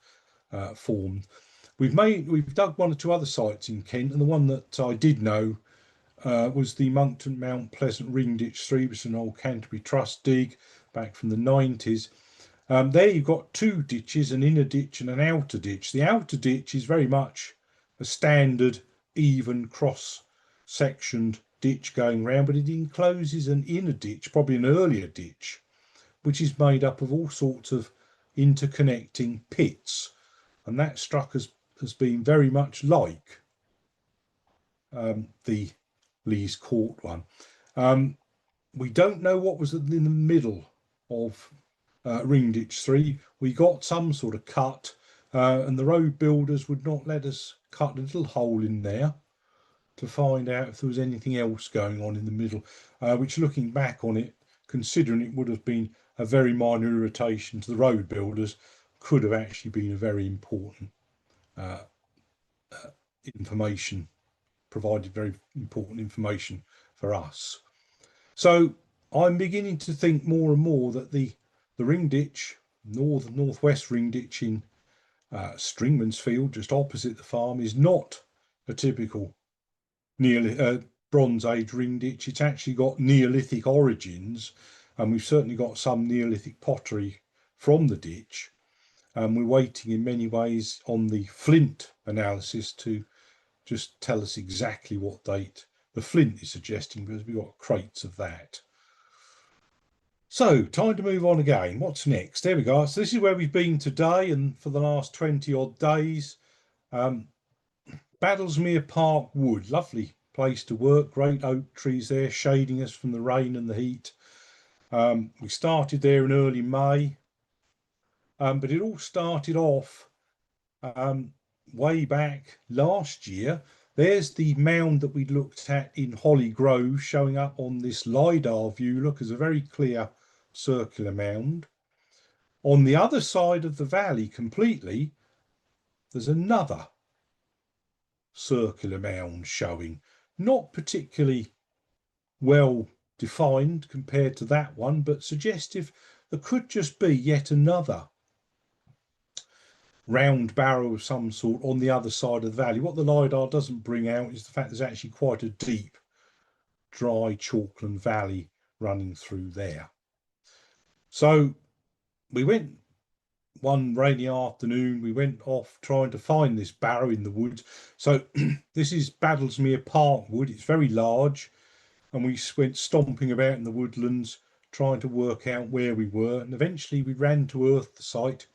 formed. We've dug one or two other sites in Kent, and the one that I did know was the Monkton Mount Pleasant Ring Ditch 3, which is an old Canterbury Trust dig back from the 90s. There you've got two ditches, an inner ditch and an outer ditch. The outer ditch is very much a standard, even cross-sectioned ditch going round, but it encloses an inner ditch, probably an earlier ditch, which is made up of all sorts of interconnecting pits. And that struck us as being very much like the Lees Court one. We don't know what was in the middle of Ring Ditch 3. We got some sort of cut, and the road builders would not let us cut a little hole in there to find out if there was anything else going on in the middle, which, looking back on it, considering it would have been a very minor irritation to the road builders, could have actually been a very important information, provided very important information for us. So I'm beginning to think more and more that the ring ditch, northwest ring ditch in Stringmans Field, just opposite the farm, is not a typical Bronze Age ring ditch. It's actually got Neolithic origins, and we've certainly got some Neolithic pottery from the ditch. We're waiting in many ways on the flint analysis to just tell us exactly what date the flint is suggesting, because we've got crates of that. So time to move on again. What's next? There we go. So this is where we've been today and for the last 20 odd days. Battlesmere Park Wood, lovely place to work, great oak trees there shading us from the rain and the heat. We started there in early May, but it all started off way back last year. There's the mound that we looked at in Holly Grove showing up on this LiDAR view. Look, as a very clear circular mound. On the other side of the valley completely, there's another circular mound showing. Not particularly well defined compared to that one, but suggestive there could just be yet another round barrow of some sort on the other side of the valley. What the LiDAR doesn't bring out is the fact there's actually quite a deep, dry chalkland valley running through there. So we went one rainy afternoon, we went off trying to find this barrow in the woods. So this is Battlesmere Park Wood. It's very large, and we went stomping about in the woodlands trying to work out where we were, and eventually we ran to earth the site,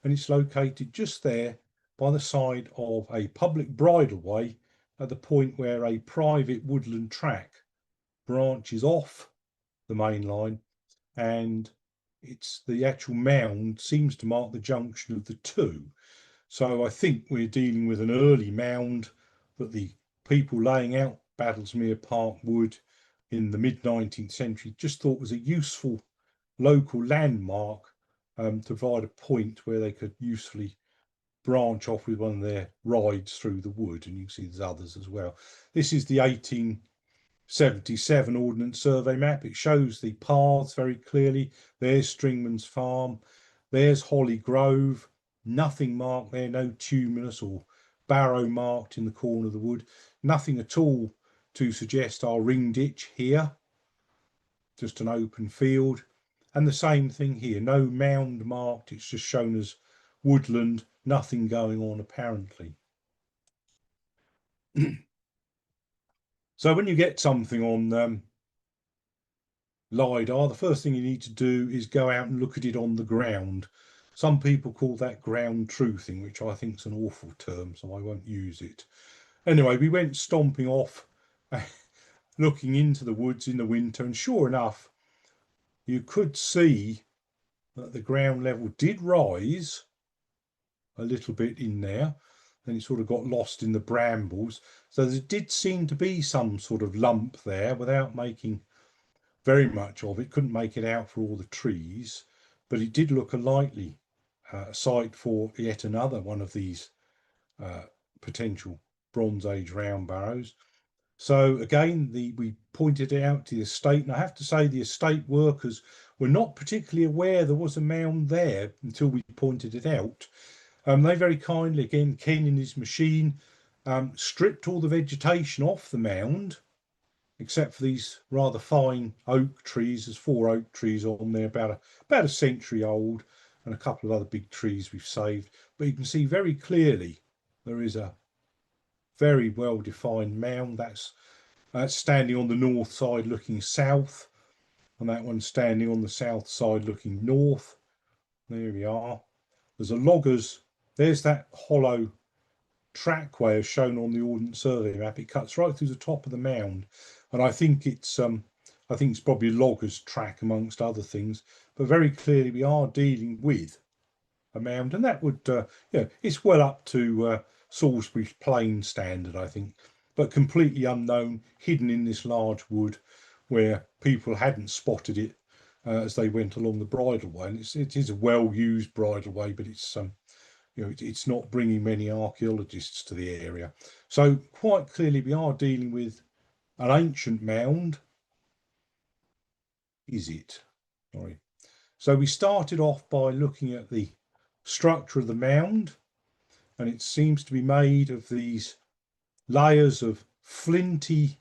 and it's located just there by the side of a public bridleway at the point where a private woodland track branches off the main line, and it's the actual mound seems to mark the junction of the two. So I think we're dealing with an early mound that the people laying out Battlesmere Park Wood in the mid-19th century just thought was a useful local landmark to provide a point where they could usefully branch off with one of their rides through the wood. And you can see there's others as well. This is the 1877 Ordnance Survey map. It shows the paths very clearly. There's Stringmans Farm. There's Holly Grove. Nothing marked there, no tumulus or barrow marked in the corner of the wood. Nothing at all to suggest our ring ditch here. Just an open field. And the same thing here, no mound marked. It's just shown as woodland, nothing going on apparently. So when you get something on LiDAR, the first thing you need to do is go out and look at it on the ground. Some people call that ground truthing, which I think is an awful term, so I won't use it. Anyway, we went stomping off, looking into the woods in the winter, and sure enough, you could see that the ground level did rise a little bit in there. Then it sort of got lost in the brambles. So there did seem to be some sort of lump there without making very much of it. Couldn't make it out for all the trees, but it did look a likely site for yet another one of these potential Bronze Age round barrows. So again, we pointed it out to the estate, and I have to say the estate workers were not particularly aware there was a mound there until we pointed it out. They very kindly, again, Ken in his machine, stripped all the vegetation off the mound, except for these rather fine oak trees. There's 4 oak trees on there, about a century old, and a couple of other big trees we've saved. But you can see very clearly there is a very well-defined mound. That's standing on the north side looking south, and that one standing on the south side looking north. There we are. There's a logger's, there's that hollow trackway as shown on the Ordnance Survey map. It cuts right through the top of the mound, and I think it's probably a logger's track amongst other things. But very clearly we are dealing with a mound, and that would it's well up to Salisbury Plain standard, I think, but completely unknown, hidden in this large wood where people hadn't spotted it as they went along the bridleway. And it is a well-used bridleway, but it's it's not bringing many archaeologists to the area. So quite clearly we are dealing with an ancient mound. Is it? Sorry. So we started off by looking at the structure of the mound, and it seems to be made of these layers of flinty,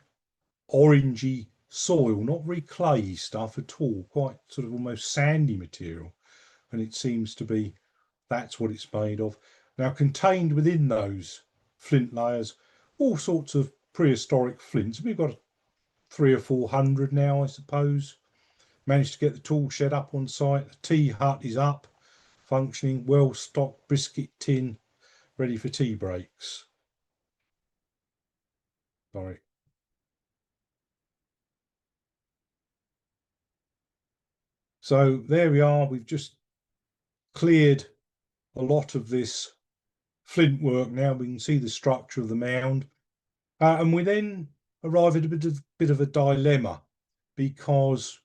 orangey soil, not very clayey stuff at all, quite sort of almost sandy material. And it seems to be that's what it's made of. Now, contained within those flint layers, all sorts of prehistoric flints. We've got 300 or 400 now, I suppose. Managed to get the tool shed up on site. The tea hut is up, functioning, well stocked biscuit tin, ready for tea breaks. Sorry. So there we are. We've just cleared a lot of this flint work. Now we can see the structure of the mound, and we then arrive at a bit of a dilemma, because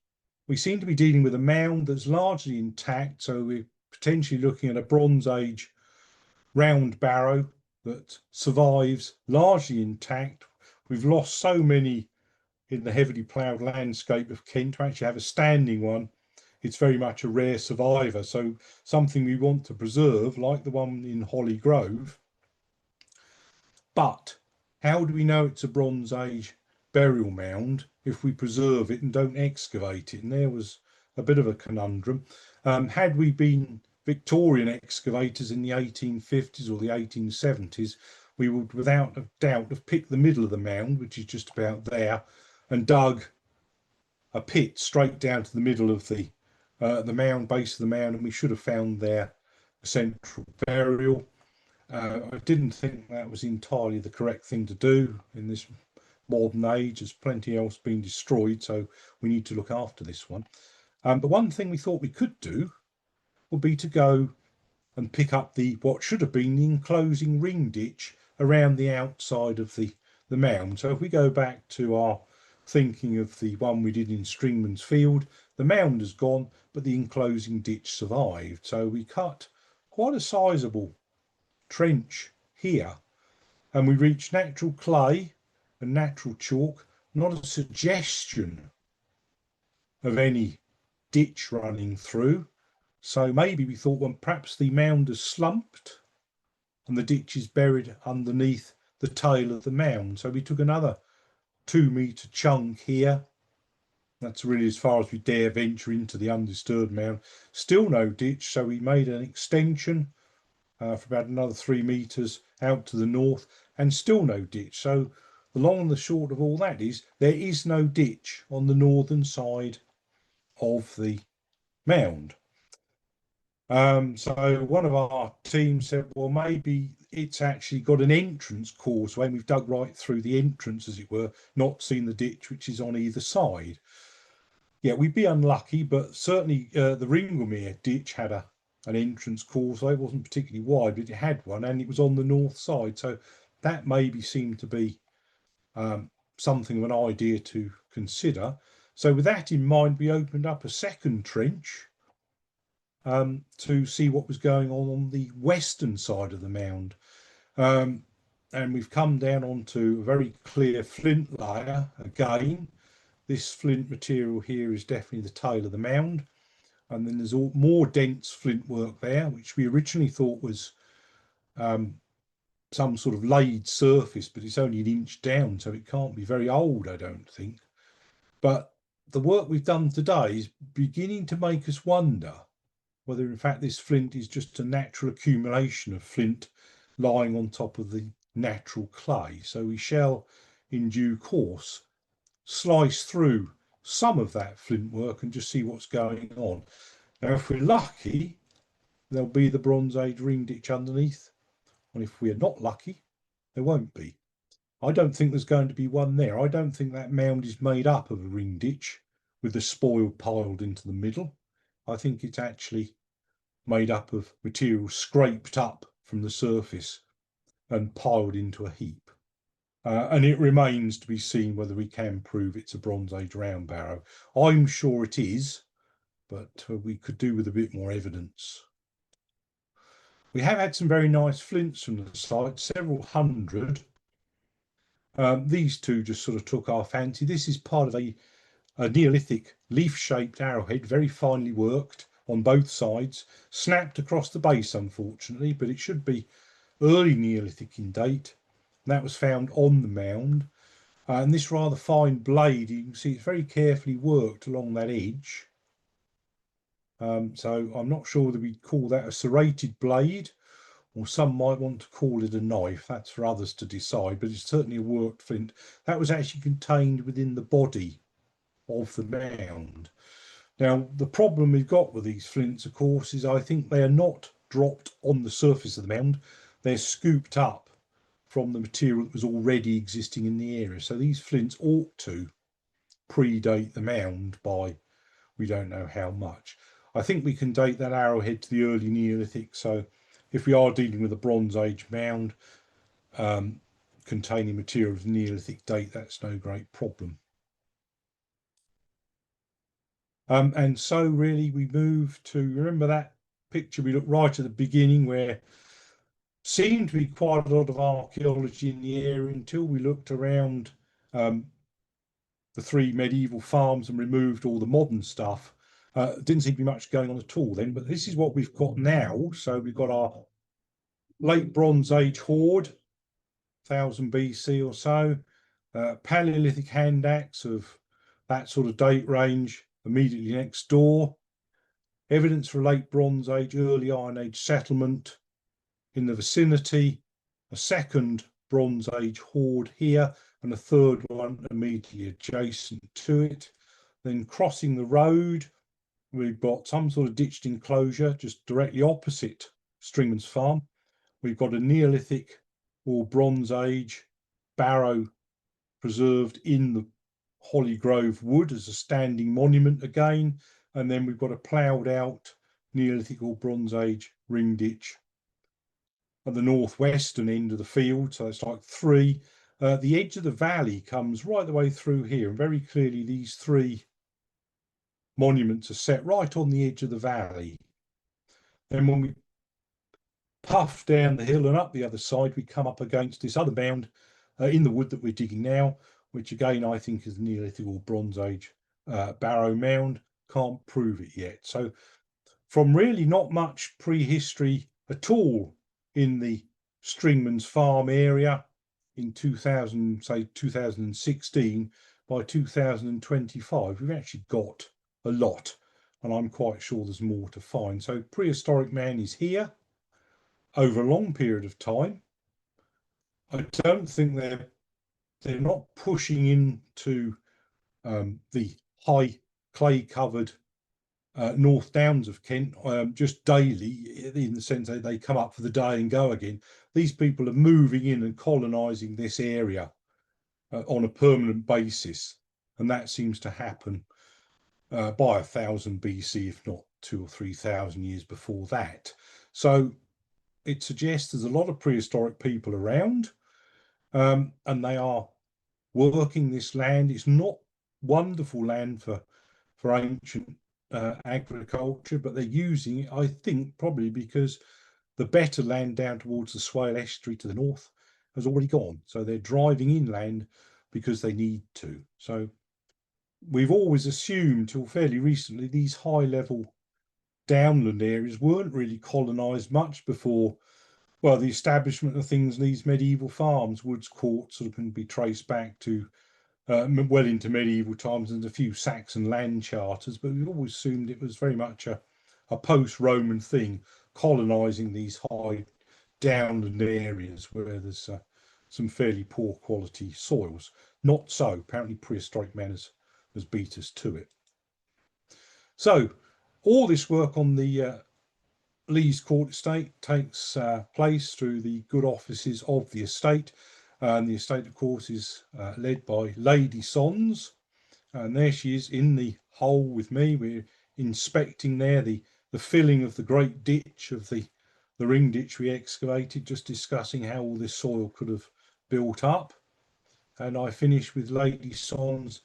we seem to be dealing with a mound that's largely intact. So we're potentially looking at a Bronze Age round barrow that survives largely intact. We've lost so many in the heavily ploughed landscape of Kent. To actually have a standing one, it's very much a rare survivor. So something we want to preserve, like the one in Holly Grove. But how do we know it's a Bronze Age burial mound if we preserve it and don't excavate it? And there was a bit of a conundrum. Had we been Victorian excavators in the 1850s or the 1870s, we would without a doubt have picked the middle of the mound, which is just about there, and dug a pit straight down to the middle of the mound, base of the mound, and we should have found there a central burial. I didn't think that was entirely the correct thing to do in this modern age. There's plenty else being destroyed, so we need to look after this one. But one thing we thought we could do would be to go and pick up what should have been the enclosing ring ditch around the outside of the mound. So if we go back to our thinking of the one we did in Stringmans Field, the mound has gone, but the enclosing ditch survived. So we cut quite a sizable trench here, and we reached natural clay and natural chalk, not a suggestion of any ditch running through. So maybe we thought, well, perhaps the mound has slumped and the ditch is buried underneath the tail of the mound. So we took another 2-metre chunk here. That's really as far as we dare venture into the undisturbed mound. Still no ditch, so we made an extension for about another 3 metres out to the north, and still no ditch. So the long and the short of all that is there is no ditch on the northern side of the mound. So one of our team said, well, maybe it's actually got an entrance causeway, and we've dug right through the entrance, as it were, not seen the ditch which is on either side. Yeah, we'd be unlucky, but certainly the Ringlemere ditch had an entrance causeway. It wasn't particularly wide, but it had one, and it was on the north side. So that maybe seemed to be something of an idea to consider. So with that in mind, we opened up a second trench to see what was going on the western side of the mound. And we've come down onto a very clear flint layer again. This flint material here is definitely the tail of the mound. And then there's more dense flint work there, which we originally thought was some sort of laid surface, but it's only an inch down, so it can't be very old, I don't think. But the work we've done today is beginning to make us wonder whether in fact this flint is just a natural accumulation of flint lying on top of the natural clay. So we shall in due course slice through some of that flint work and just see what's going on. Now if we're lucky, there'll be the Bronze Age ring ditch underneath, and if we're not lucky, there won't be. I don't think there's going to be one there. I don't think that mound is made up of a ring ditch with the spoil piled into the middle. I think it's actually made up of material scraped up from the surface and piled into a heap. And it remains to be seen whether we can prove it's a Bronze Age round barrow. I'm sure it is, but we could do with a bit more evidence. We have had some very nice flints from the site, several hundred. These two just sort of took our fancy. This is part of a Neolithic leaf-shaped arrowhead, very finely worked on both sides, snapped across the base, unfortunately, but it should be early Neolithic in date. That was found on the mound. And this rather fine blade, you can see it's very carefully worked along that edge. So I'm not sure whether we'd call that a serrated blade, or some might want to call it a knife. That's for others to decide, but it's certainly a worked flint. That was actually contained within the body of the mound. Now, the problem we've got with these flints, of course, is I think they are not dropped on the surface of the mound. They're scooped up from the material that was already existing in the area. So these flints ought to predate the mound by we don't know how much. I think we can date that arrowhead to the early Neolithic. So if we are dealing with a Bronze Age mound containing material of Neolithic date, that's no great problem. And so really we move to, remember that picture we looked right at the beginning where seemed to be quite a lot of archaeology in the area until we looked around the three medieval farms and removed all the modern stuff. Didn't seem to be much going on at all then, but this is what we've got now. So we've got our late Bronze Age hoard, 1000 BC or so, Paleolithic hand axe of that sort of date range immediately next door, evidence for late Bronze Age, early Iron Age settlement in the vicinity, a second Bronze Age hoard here, and a third one immediately adjacent to it. Then crossing the road, we've got some sort of ditched enclosure just directly opposite Stringmans Farm. We've got a Neolithic or Bronze Age barrow preserved in the Holly Grove wood as a standing monument again. And then we've got a ploughed out Neolithic or Bronze Age ring ditch at the northwestern end of the field. So it's like three. The edge of the valley comes right the way through here. And very clearly these three monuments are set right on the edge of the valley. Then when we puff down the hill and up the other side, we come up against this other mound in the wood that we're digging now, which again I think is the Neolithic or Bronze Age barrow mound. Can't prove it yet. So from really not much prehistory at all in the Stringmans Farm area in 2016, by 2025 we've actually got a lot, and I'm quite sure there's more to find. So prehistoric man is here over a long period of time. I don't think they're not pushing into the high clay covered North Downs of Kent just daily, in the sense that they come up for the day and go again. These people are moving in and colonising this area on a permanent basis, and that seems to happen by 1000 BC, if not 2 or 3000 years before that. So it suggests there's a lot of prehistoric people around, and they are working this land. It's not wonderful land for ancient agriculture, but they're using it, I think, probably because the better land down towards the Swale estuary to the north has already gone. So they're driving inland because they need to. So we've always assumed till fairly recently these high level downland areas weren't really colonised much before, well, the establishment of things, these medieval farms. Woods Court sort of can be traced back to well into medieval times and a few Saxon land charters, but we've always assumed it was very much a post-Roman thing, colonising these high downland areas where there's some fairly poor quality soils. Not so. Apparently prehistoric man has beat us to it. So all this work on the Lees Court estate takes place through the good offices of the estate. And the estate, of course, is led by Lady Sons. And there she is in the hole with me. We're inspecting there the filling of the great ditch of the ring ditch we excavated, just discussing how all this soil could have built up. And I finish with Lady Sons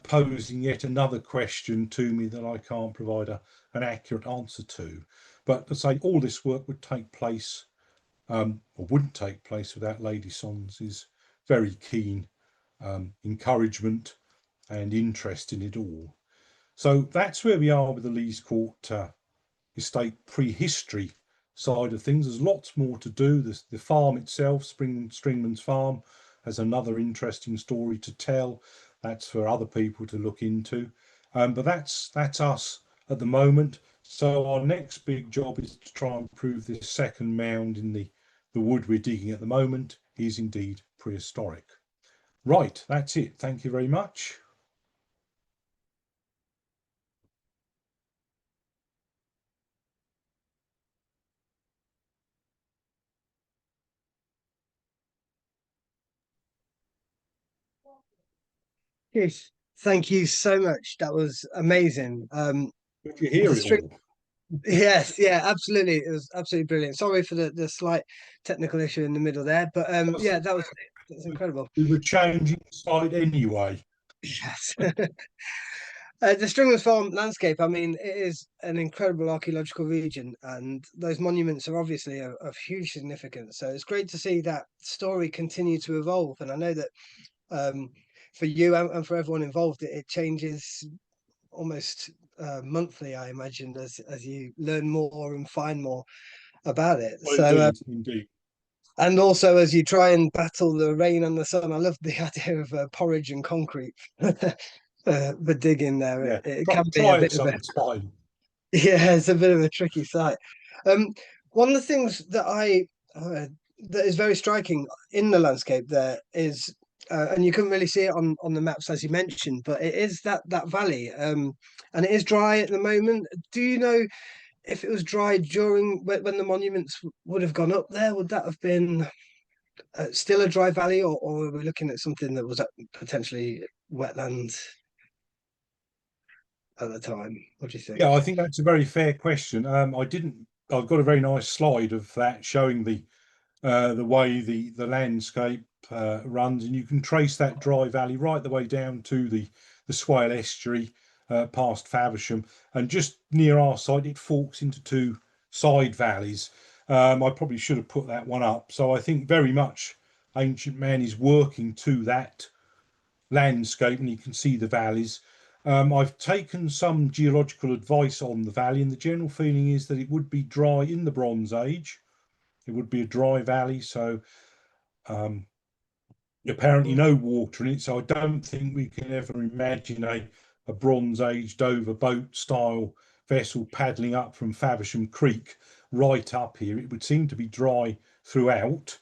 posing yet another question to me that I can't provide an accurate answer to. But to say all this work would take place, or wouldn't take place without Lady Sons' very keen encouragement and interest in it all. So that's where we are with the Lees Court estate prehistory side of things. There's lots more to do. The farm itself, Stringmans Farm, has another interesting story to tell. That's for other people to look into. But that's us at the moment. So our next big job is to try and prove this second mound in the wood we're digging at the moment is indeed prehistoric. Right, that's it. Thank you very much. Yes, thank you so much. That was amazing. Did you hear The it string, all? yes, yeah, absolutely. It was absolutely brilliant. Sorry for the slight technical issue in the middle there, but yeah, that's incredible. We were changing the side anyway. Yes. The Stringmans Farm landscape, I mean, it is an incredible archaeological region, and those monuments are obviously of huge significance. So it's great to see that story continue to evolve. And I know that um, for you and for everyone involved, it changes almost monthly, I imagine, as you learn more and find more about it. Well, So, indeed. and also as you try and battle the rain and the sun, I love the idea of porridge and concrete for digging there. Yeah, It can be a try it bit of a sometime. yeah, it's a bit of a tricky site. Um, one of the things that is very striking in the landscape there is, and you couldn't really see it on the maps as you mentioned, but it is that valley, and it is dry at the moment. Do you know if it was dry during when the monuments would have gone up there? Would that have been still a dry valley, or are we looking at something that was potentially wetland at the time? What do you Yeah, think? I think that's a very fair question. I've got a very nice slide of that showing the way the landscape runs, and you can trace that dry valley right the way down to the Swale estuary past Faversham, and just near our side it forks into two side valleys. I probably should have put that one up. So I think very much ancient man is working to that landscape, and you can see the valleys. I've taken some geological advice on the valley, and the general feeling is that it would be dry in the Bronze Age. It would be a dry valley, so apparently no water in it. So I don't think we can ever imagine a Bronze Age Dover boat style vessel paddling up from Faversham Creek right up here. It would seem to be dry throughout.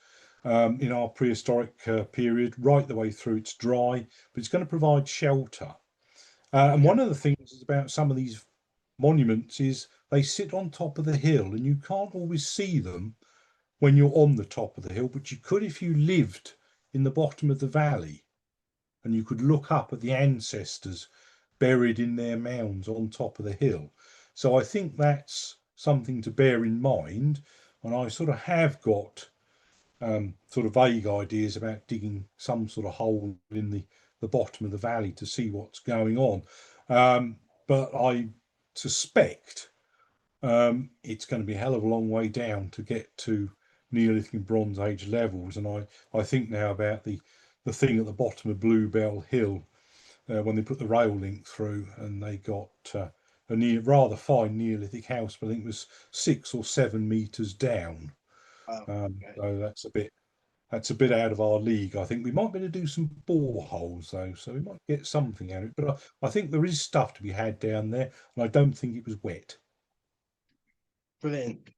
In our prehistoric period, right the way through, it's dry, but it's going to provide shelter. And one of the things is about some of these monuments is they sit on top of the hill, and you can't always see them when you're on the top of the hill, but you could if you lived in the bottom of the valley, and you could look up at the ancestors buried in their mounds on top of the hill. So I think that's something to bear in mind. And I sort of have got sort of vague ideas about digging some sort of hole in the bottom of the valley to see what's going on. But I suspect it's going to be a hell of a long way down to get to Neolithic and Bronze Age levels. And I think now about the thing at the bottom of Bluebell Hill when they put the rail link through, and they got a rather fine Neolithic house, but I think it was 6 or 7 meters down. Wow. Okay. So that's a bit out of our league. I think we might be able to do some boreholes though, so we might get something out of it. But I think there is stuff to be had down there, and I don't think it was wet. Brilliant.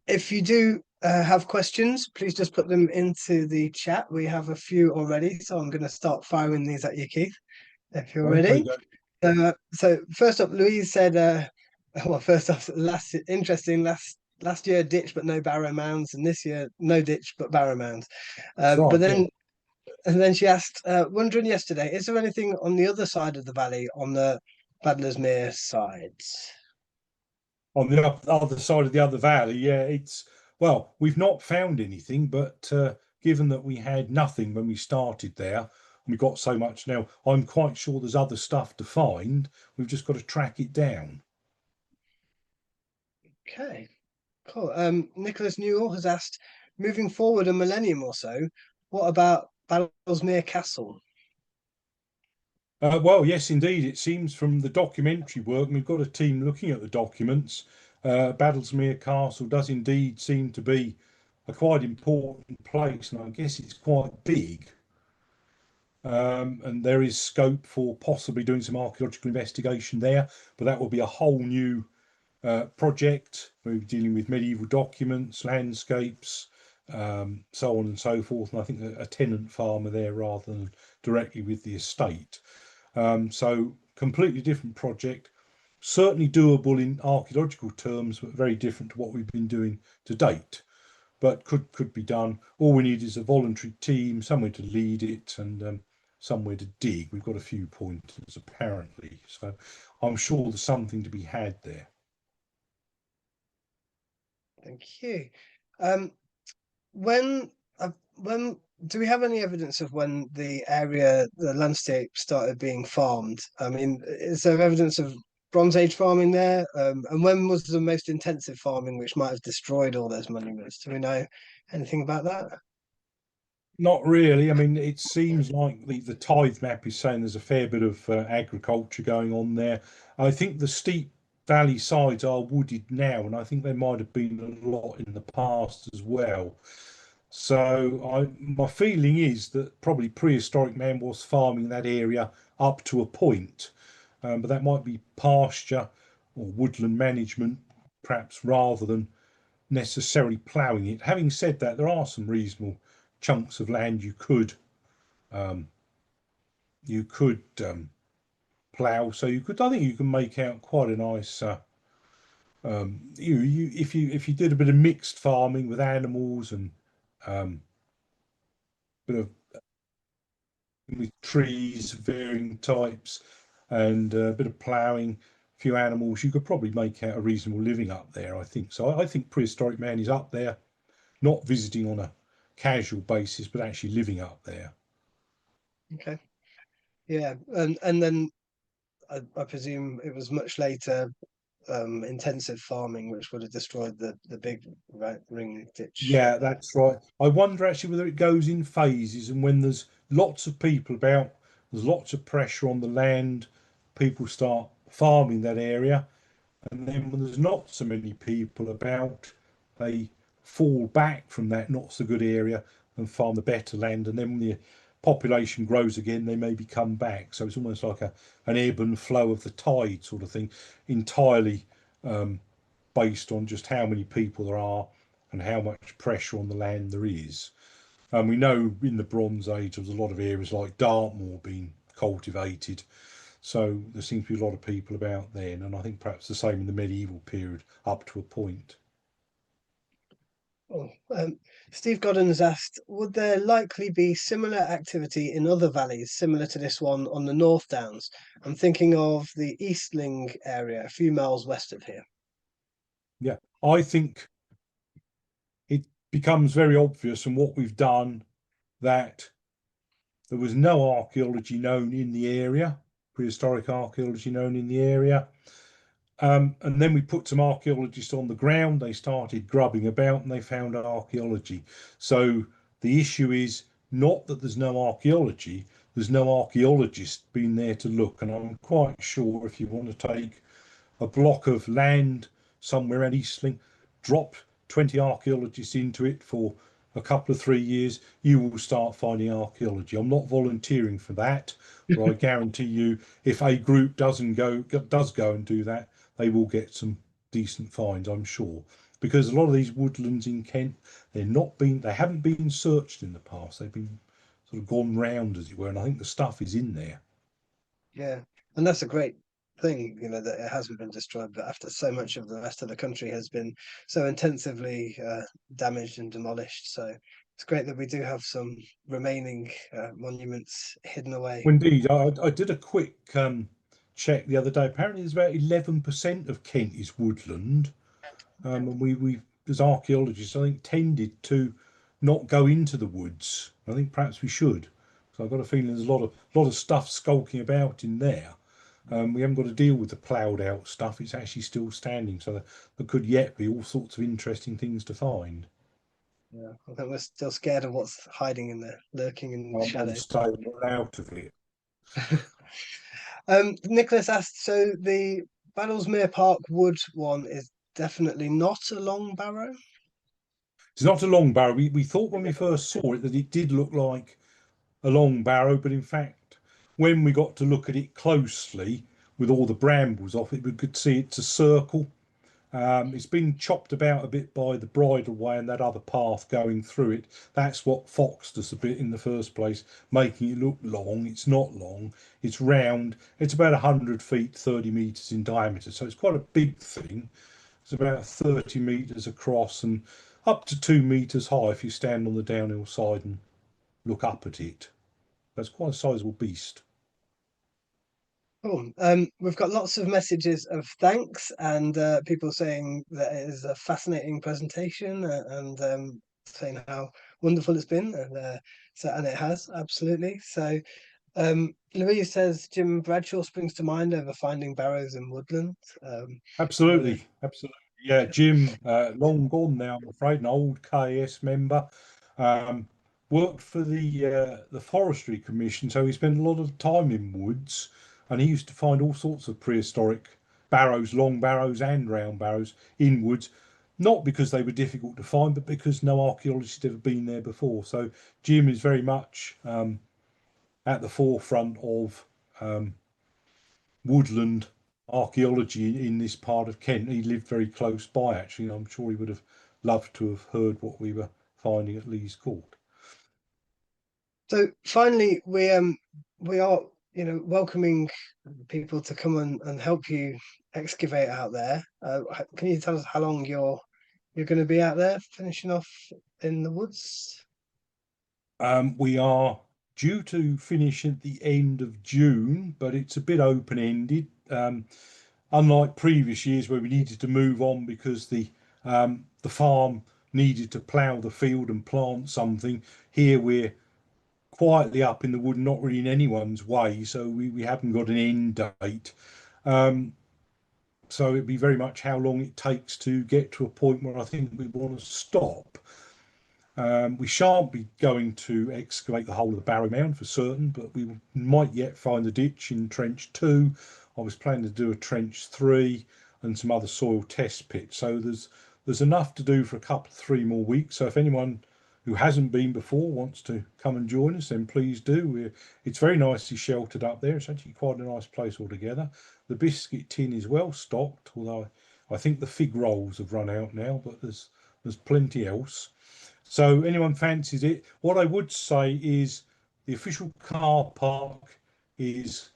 If you do have questions, please just put them into the chat. We have a few already, so I'm going to start firing these at you, Keith, if you're Okay, ready. So first up, Louise said, well, first off, last year ditch but no barrow mounds, and this year no ditch but barrow mounds. that's right. But then, and then she asked, wondering yesterday, is there anything on the other side of the valley on the Badlersmere sides? On the other side of the other valley, yeah, well, we've not found anything, but given that we had nothing when we started there, and we got so much now, I'm quite sure there's other stuff to find. We've just got to track it down. Okay, cool. Nicholas Newell has asked, moving forward a millennium or so, what about Badlesmere Castle? Well, yes, indeed. It seems from the documentary work, and we've got a team looking at the documents. Badlesmere Castle does indeed seem to be a quite important place, and I guess it's quite big. And there is scope for possibly doing some archaeological investigation there, but that will be a whole new project. We're dealing with medieval documents, landscapes, so on and so forth. And I think a tenant farmer there rather than directly with the estate. So completely different project, certainly doable in archaeological terms, but very different to what we've been doing to date. But could be done. All we need is a voluntary team, somewhere to lead it, and somewhere to dig. We've got a few pointers apparently, so I'm sure there's something to be had there. Thank you. Um, when do we have any evidence of when the landscape started being farmed? I mean, is there evidence of Bronze Age farming there? And when was the most intensive farming, which might have destroyed all those monuments? Do we know anything about that? Not really. I mean, it seems like the tithe map is saying there's a fair bit of agriculture going on there. I think the steep valley sides are wooded now, and I think they might have been a lot in the past as well. So my feeling is that probably prehistoric man was farming that area up to a point, but that might be pasture or woodland management, perhaps rather than necessarily ploughing it. Having said that, there are some reasonable chunks of land um, you could plough. So I think you can make out quite a nice. If you did a bit of mixed farming with animals and um, bit of with trees, varying types, and a bit of ploughing, a few animals, you could probably make out a reasonable living up there. I think so. I think prehistoric man is up there, not visiting on a casual basis, but actually living up there. Okay. Yeah, and then I presume it was much later intensive farming which would have destroyed the big ring ditch. Yeah, that's right. I wonder actually whether it goes in phases, and when there's lots of people about, there's lots of pressure on the land, people start farming that area, and then when there's not so many people about, they fall back from that not so good area and farm the better land, and then when the population grows again, they maybe come back. So it's almost like an ebb and flow of the tide sort of thing, entirely um, based on just how many people there are and how much pressure on the land there is. And we know in the Bronze Age there was a lot of areas like Dartmoor being cultivated. So there seems to be a lot of people about then, and I think perhaps the same in the medieval period up to a point. Oh, Steve Godden has asked, would there likely be similar activity in other valleys similar to this one on the North Downs? I'm thinking of the Eastling area, a few miles west of here. Yeah, I think it becomes very obvious from what we've done that there was no archaeology known in the area, prehistoric archaeology known in the area. And then we put some archaeologists on the ground. They started grubbing about and they found archaeology. So the issue is not that there's no archaeology, there's no archaeologist been there to look. And I'm quite sure if you want to take a block of land somewhere at Eastling, drop 20 archaeologists into it for a couple of 3 years, you will start finding archaeology. I'm not volunteering for that, but I guarantee you, if a group does go and do that, they will get some decent finds, I'm sure. Because a lot of these woodlands in Kent, they haven't been searched in the past. They've been sort of gone round, as it were, and I think the stuff is in there. Yeah, and that's a great thing, that it hasn't been destroyed, but after so much of the rest of the country has been so intensively damaged and demolished. So it's great that we do have some remaining monuments hidden away. Indeed, I did a quick check the other day. Apparently, there's about 11% of Kent is woodland, and we as archaeologists, I think, tended to not go into the woods. I think perhaps we should. So I've got a feeling there's a lot of stuff skulking about in there. We haven't got to deal with the ploughed out stuff. It's actually still standing, so there could yet be all sorts of interesting things to find. Yeah, I think we're still scared of what's hiding in there, lurking in the I'm shadows. staying out of it. Nicholas asked, so the Battlesmere Park Wood one is definitely not a long barrow? It's not a long barrow. We thought when we first saw it that it did look like a long barrow, but in fact, when we got to look at it closely with all the brambles off it, we could see it's a circle. It's been chopped about a bit by the bridleway and that other path going through it. That's what foxed us a bit in the first place, making it look long. It's not long, it's round. It's about 100 feet, 30 metres in diameter. So it's quite a big thing. It's about 30 metres across and up to 2 metres high if you stand on the downhill side and look up at it. That's quite a sizable beast. Cool. We've got lots of messages of thanks and people saying that it is a fascinating presentation and saying how wonderful it's been, and it has absolutely. So Louise says Jim Bradshaw springs to mind over finding barrows in woodland. Really, Absolutely, absolutely. Yeah, Jim, long gone now, I'm afraid, an old KS member. Um, Worked for the Forestry Commission, so he spent a lot of time in woods, and he used to find all sorts of prehistoric barrows, long barrows and round barrows in woods, not because they were difficult to find, but because no archaeologist had ever been there before. So Jim is very much at the forefront of woodland archaeology in this part of Kent. He lived very close by, actually. I'm sure he would have loved to have heard what we were finding at Lees Court. so finally we are welcoming people to come and help you excavate out there. Can you tell us how long you're going to be out there finishing off in the woods? We are due to finish at the end of June, but it's a bit open-ended. Unlike previous years where we needed to move on because the farm needed to plough the field and plant something, here we're quietly up in the wood, not really in anyone's way, so we haven't got an end date. Um, so it'd be very much how long it takes to get to a point where I think we want to stop. We shan't be going to excavate the whole of the Barrow Mound for certain, but we might yet find the ditch in Trench 2. I was planning to do a Trench 3 and some other soil test pits. So there's enough to do for a couple, 3 more weeks. So if anyone who hasn't been before wants to come and join us, then please do. It's very nicely sheltered up there. It's actually quite a nice place altogether. The biscuit tin is well stocked, although I think the fig rolls have run out now, but there's plenty else. So anyone fancies it. What I would say is the official car park is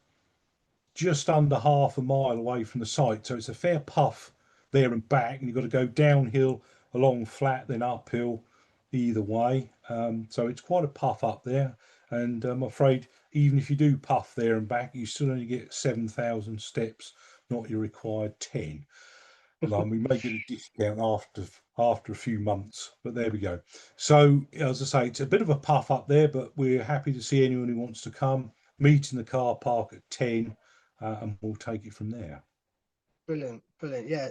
just under half a mile away from the site. So it's a fair puff there and back, and you've got to go downhill, along flat, then uphill either way. So it's quite a puff up there. And I'm afraid even if you do puff there and back, you still only get 7,000 steps, not your required 10. We may get a discount after a few months, but there we go. So as I say, it's a bit of a puff up there, but we're happy to see anyone who wants to come, meet in the car park at 10, and we'll take it from there. Brilliant, brilliant. Yeah,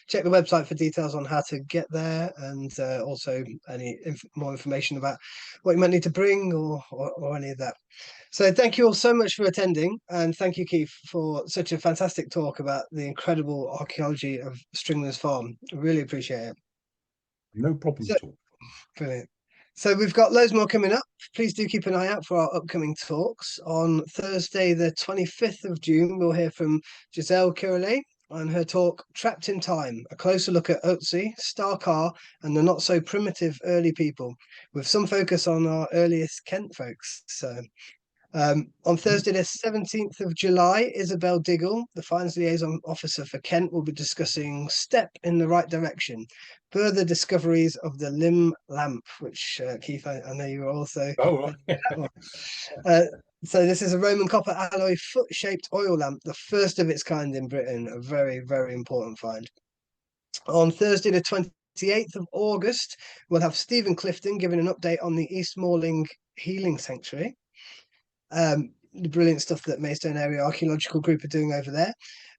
check the website for details on how to get there, and also any more information about what you might need to bring or any of that. So thank you all so much for attending, and thank you, Keith, for such a fantastic talk about the incredible archaeology of Stringmans Farm. I really appreciate it. No problem So, at all. brilliant. So we've got loads more coming up. Please do keep an eye out for our upcoming talks. On Thursday, the 25th of June, we'll hear from Giselle Kirley on her talk, Trapped in Time, a closer look at Ötzi, Star-Car, and the not-so-primitive early people, with some focus on our earliest Kent folks. So on Thursday, the 17th of July, Isabel Diggle, the Finance Liaison Officer for Kent, will be discussing Step in the Right Direction, further discoveries of the Limb Lamp, which, Keith, I know you were also... Oh, right. So this is a Roman copper alloy foot-shaped oil lamp, the first of its kind in Britain, a very, very important find. On Thursday, the 28th of August, we'll have Stephen Clifton giving an update on the East Malling Healing Sanctuary. The brilliant stuff that Maidstone Area Archaeological Group are doing over there.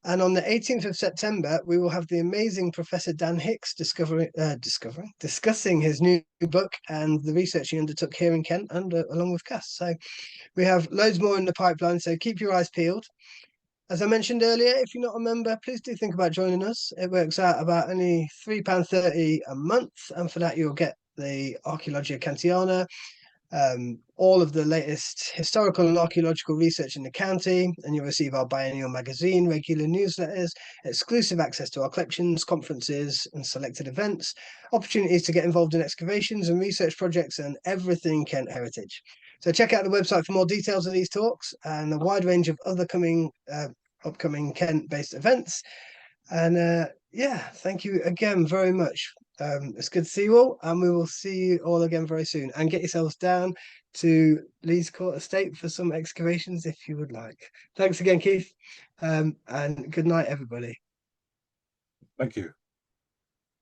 And on the 18th of September, we will have the amazing Professor Dan Hicks discussing his new book and the research he undertook here in Kent, and along with Cass. So we have loads more in the pipeline, so keep your eyes peeled. As I mentioned earlier, if you're not a member, please do think about joining us. It works out about only £3.30 a month, and for that you'll get the Archaeologia Cantiana, all of the latest historical and archaeological research in the county, and you'll receive our biennial magazine, regular newsletters, exclusive access to our collections, conferences and selected events, opportunities to get involved in excavations and research projects, and everything Kent heritage. So check out the website for more details of these talks and a wide range of other upcoming Kent-based events. And yeah, thank you again very much. It's good to see you all, and we will see you all again very soon. And get yourselves down to Lees Court Estate for some excavations if you would like. Thanks again, Keith, and good night, everybody. thank you.